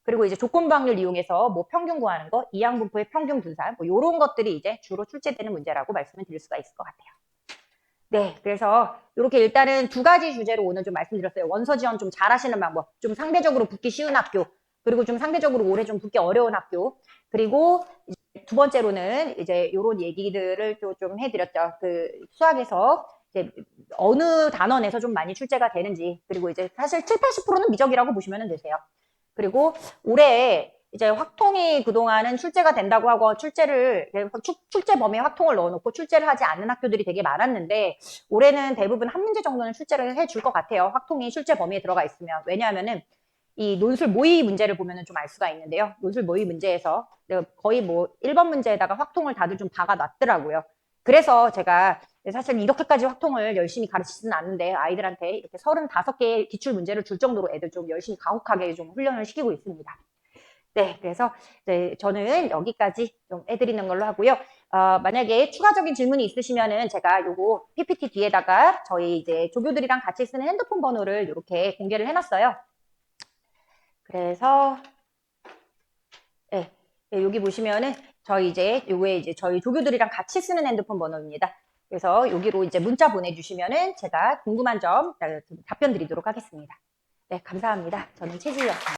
Speaker 1: 그리고 이제 조건부 확률 이용해서 뭐 평균 구하는 거 이항분포의 평균 분산 뭐 요런 것들이 이제 주로 출제되는 문제라고 말씀을 드릴 수가 있을 것 같아요. 네, 그래서 이렇게 일단은 두 가지 주제로 오늘 좀 말씀드렸어요. 원서 지원 좀 잘하시는 방법, 좀 상대적으로 붙기 쉬운 학교, 그리고 좀 상대적으로 올해 좀 붙기 어려운 학교, 그리고 이제 두 번째로는 이제 이런 얘기들을 좀 해드렸죠. 그 수학에서 이제 어느 단원에서 좀 많이 출제가 되는지, 그리고 이제 사실 7, 80%는 미적이라고 보시면 되세요. 그리고 올해 이제 확통이 그동안은 출제가 된다고 하고 출제 범위에 확통을 넣어놓고 출제를 하지 않는 학교들이 되게 많았는데 올해는 대부분 한 문제 정도는 출제를 해줄 것 같아요. 확통이 출제 범위에 들어가 있으면. 왜냐하면은 이 논술 모의 문제를 보면은 좀 알 수가 있는데요. 논술 모의 문제에서 거의 뭐 1번 문제에다가 확통을 다들 좀 박아놨더라고요. 그래서 제가 사실 이렇게까지 확통을 열심히 가르치지는 않는데 아이들한테 이렇게 35개의 기출 문제를 줄 정도로 애들 좀 열심히 가혹하게 좀 훈련을 시키고 있습니다. 네, 그래서 이제 저는 여기까지 좀 해드리는 걸로 하고요. 만약에 추가적인 질문이 있으시면은 제가 요거 PPT 뒤에다가 저희 이제 조교들이랑 같이 쓰는 핸드폰 번호를 이렇게 공개를 해놨어요. 그래서 네, 여기 보시면은 저희 이제 요게 이제 저희 조교들이랑 같이 쓰는 핸드폰 번호입니다. 그래서 여기로 이제 문자 보내주시면은 제가 궁금한 점 답변 드리도록 하겠습니다. 네, 감사합니다. 저는 최지희였습니다.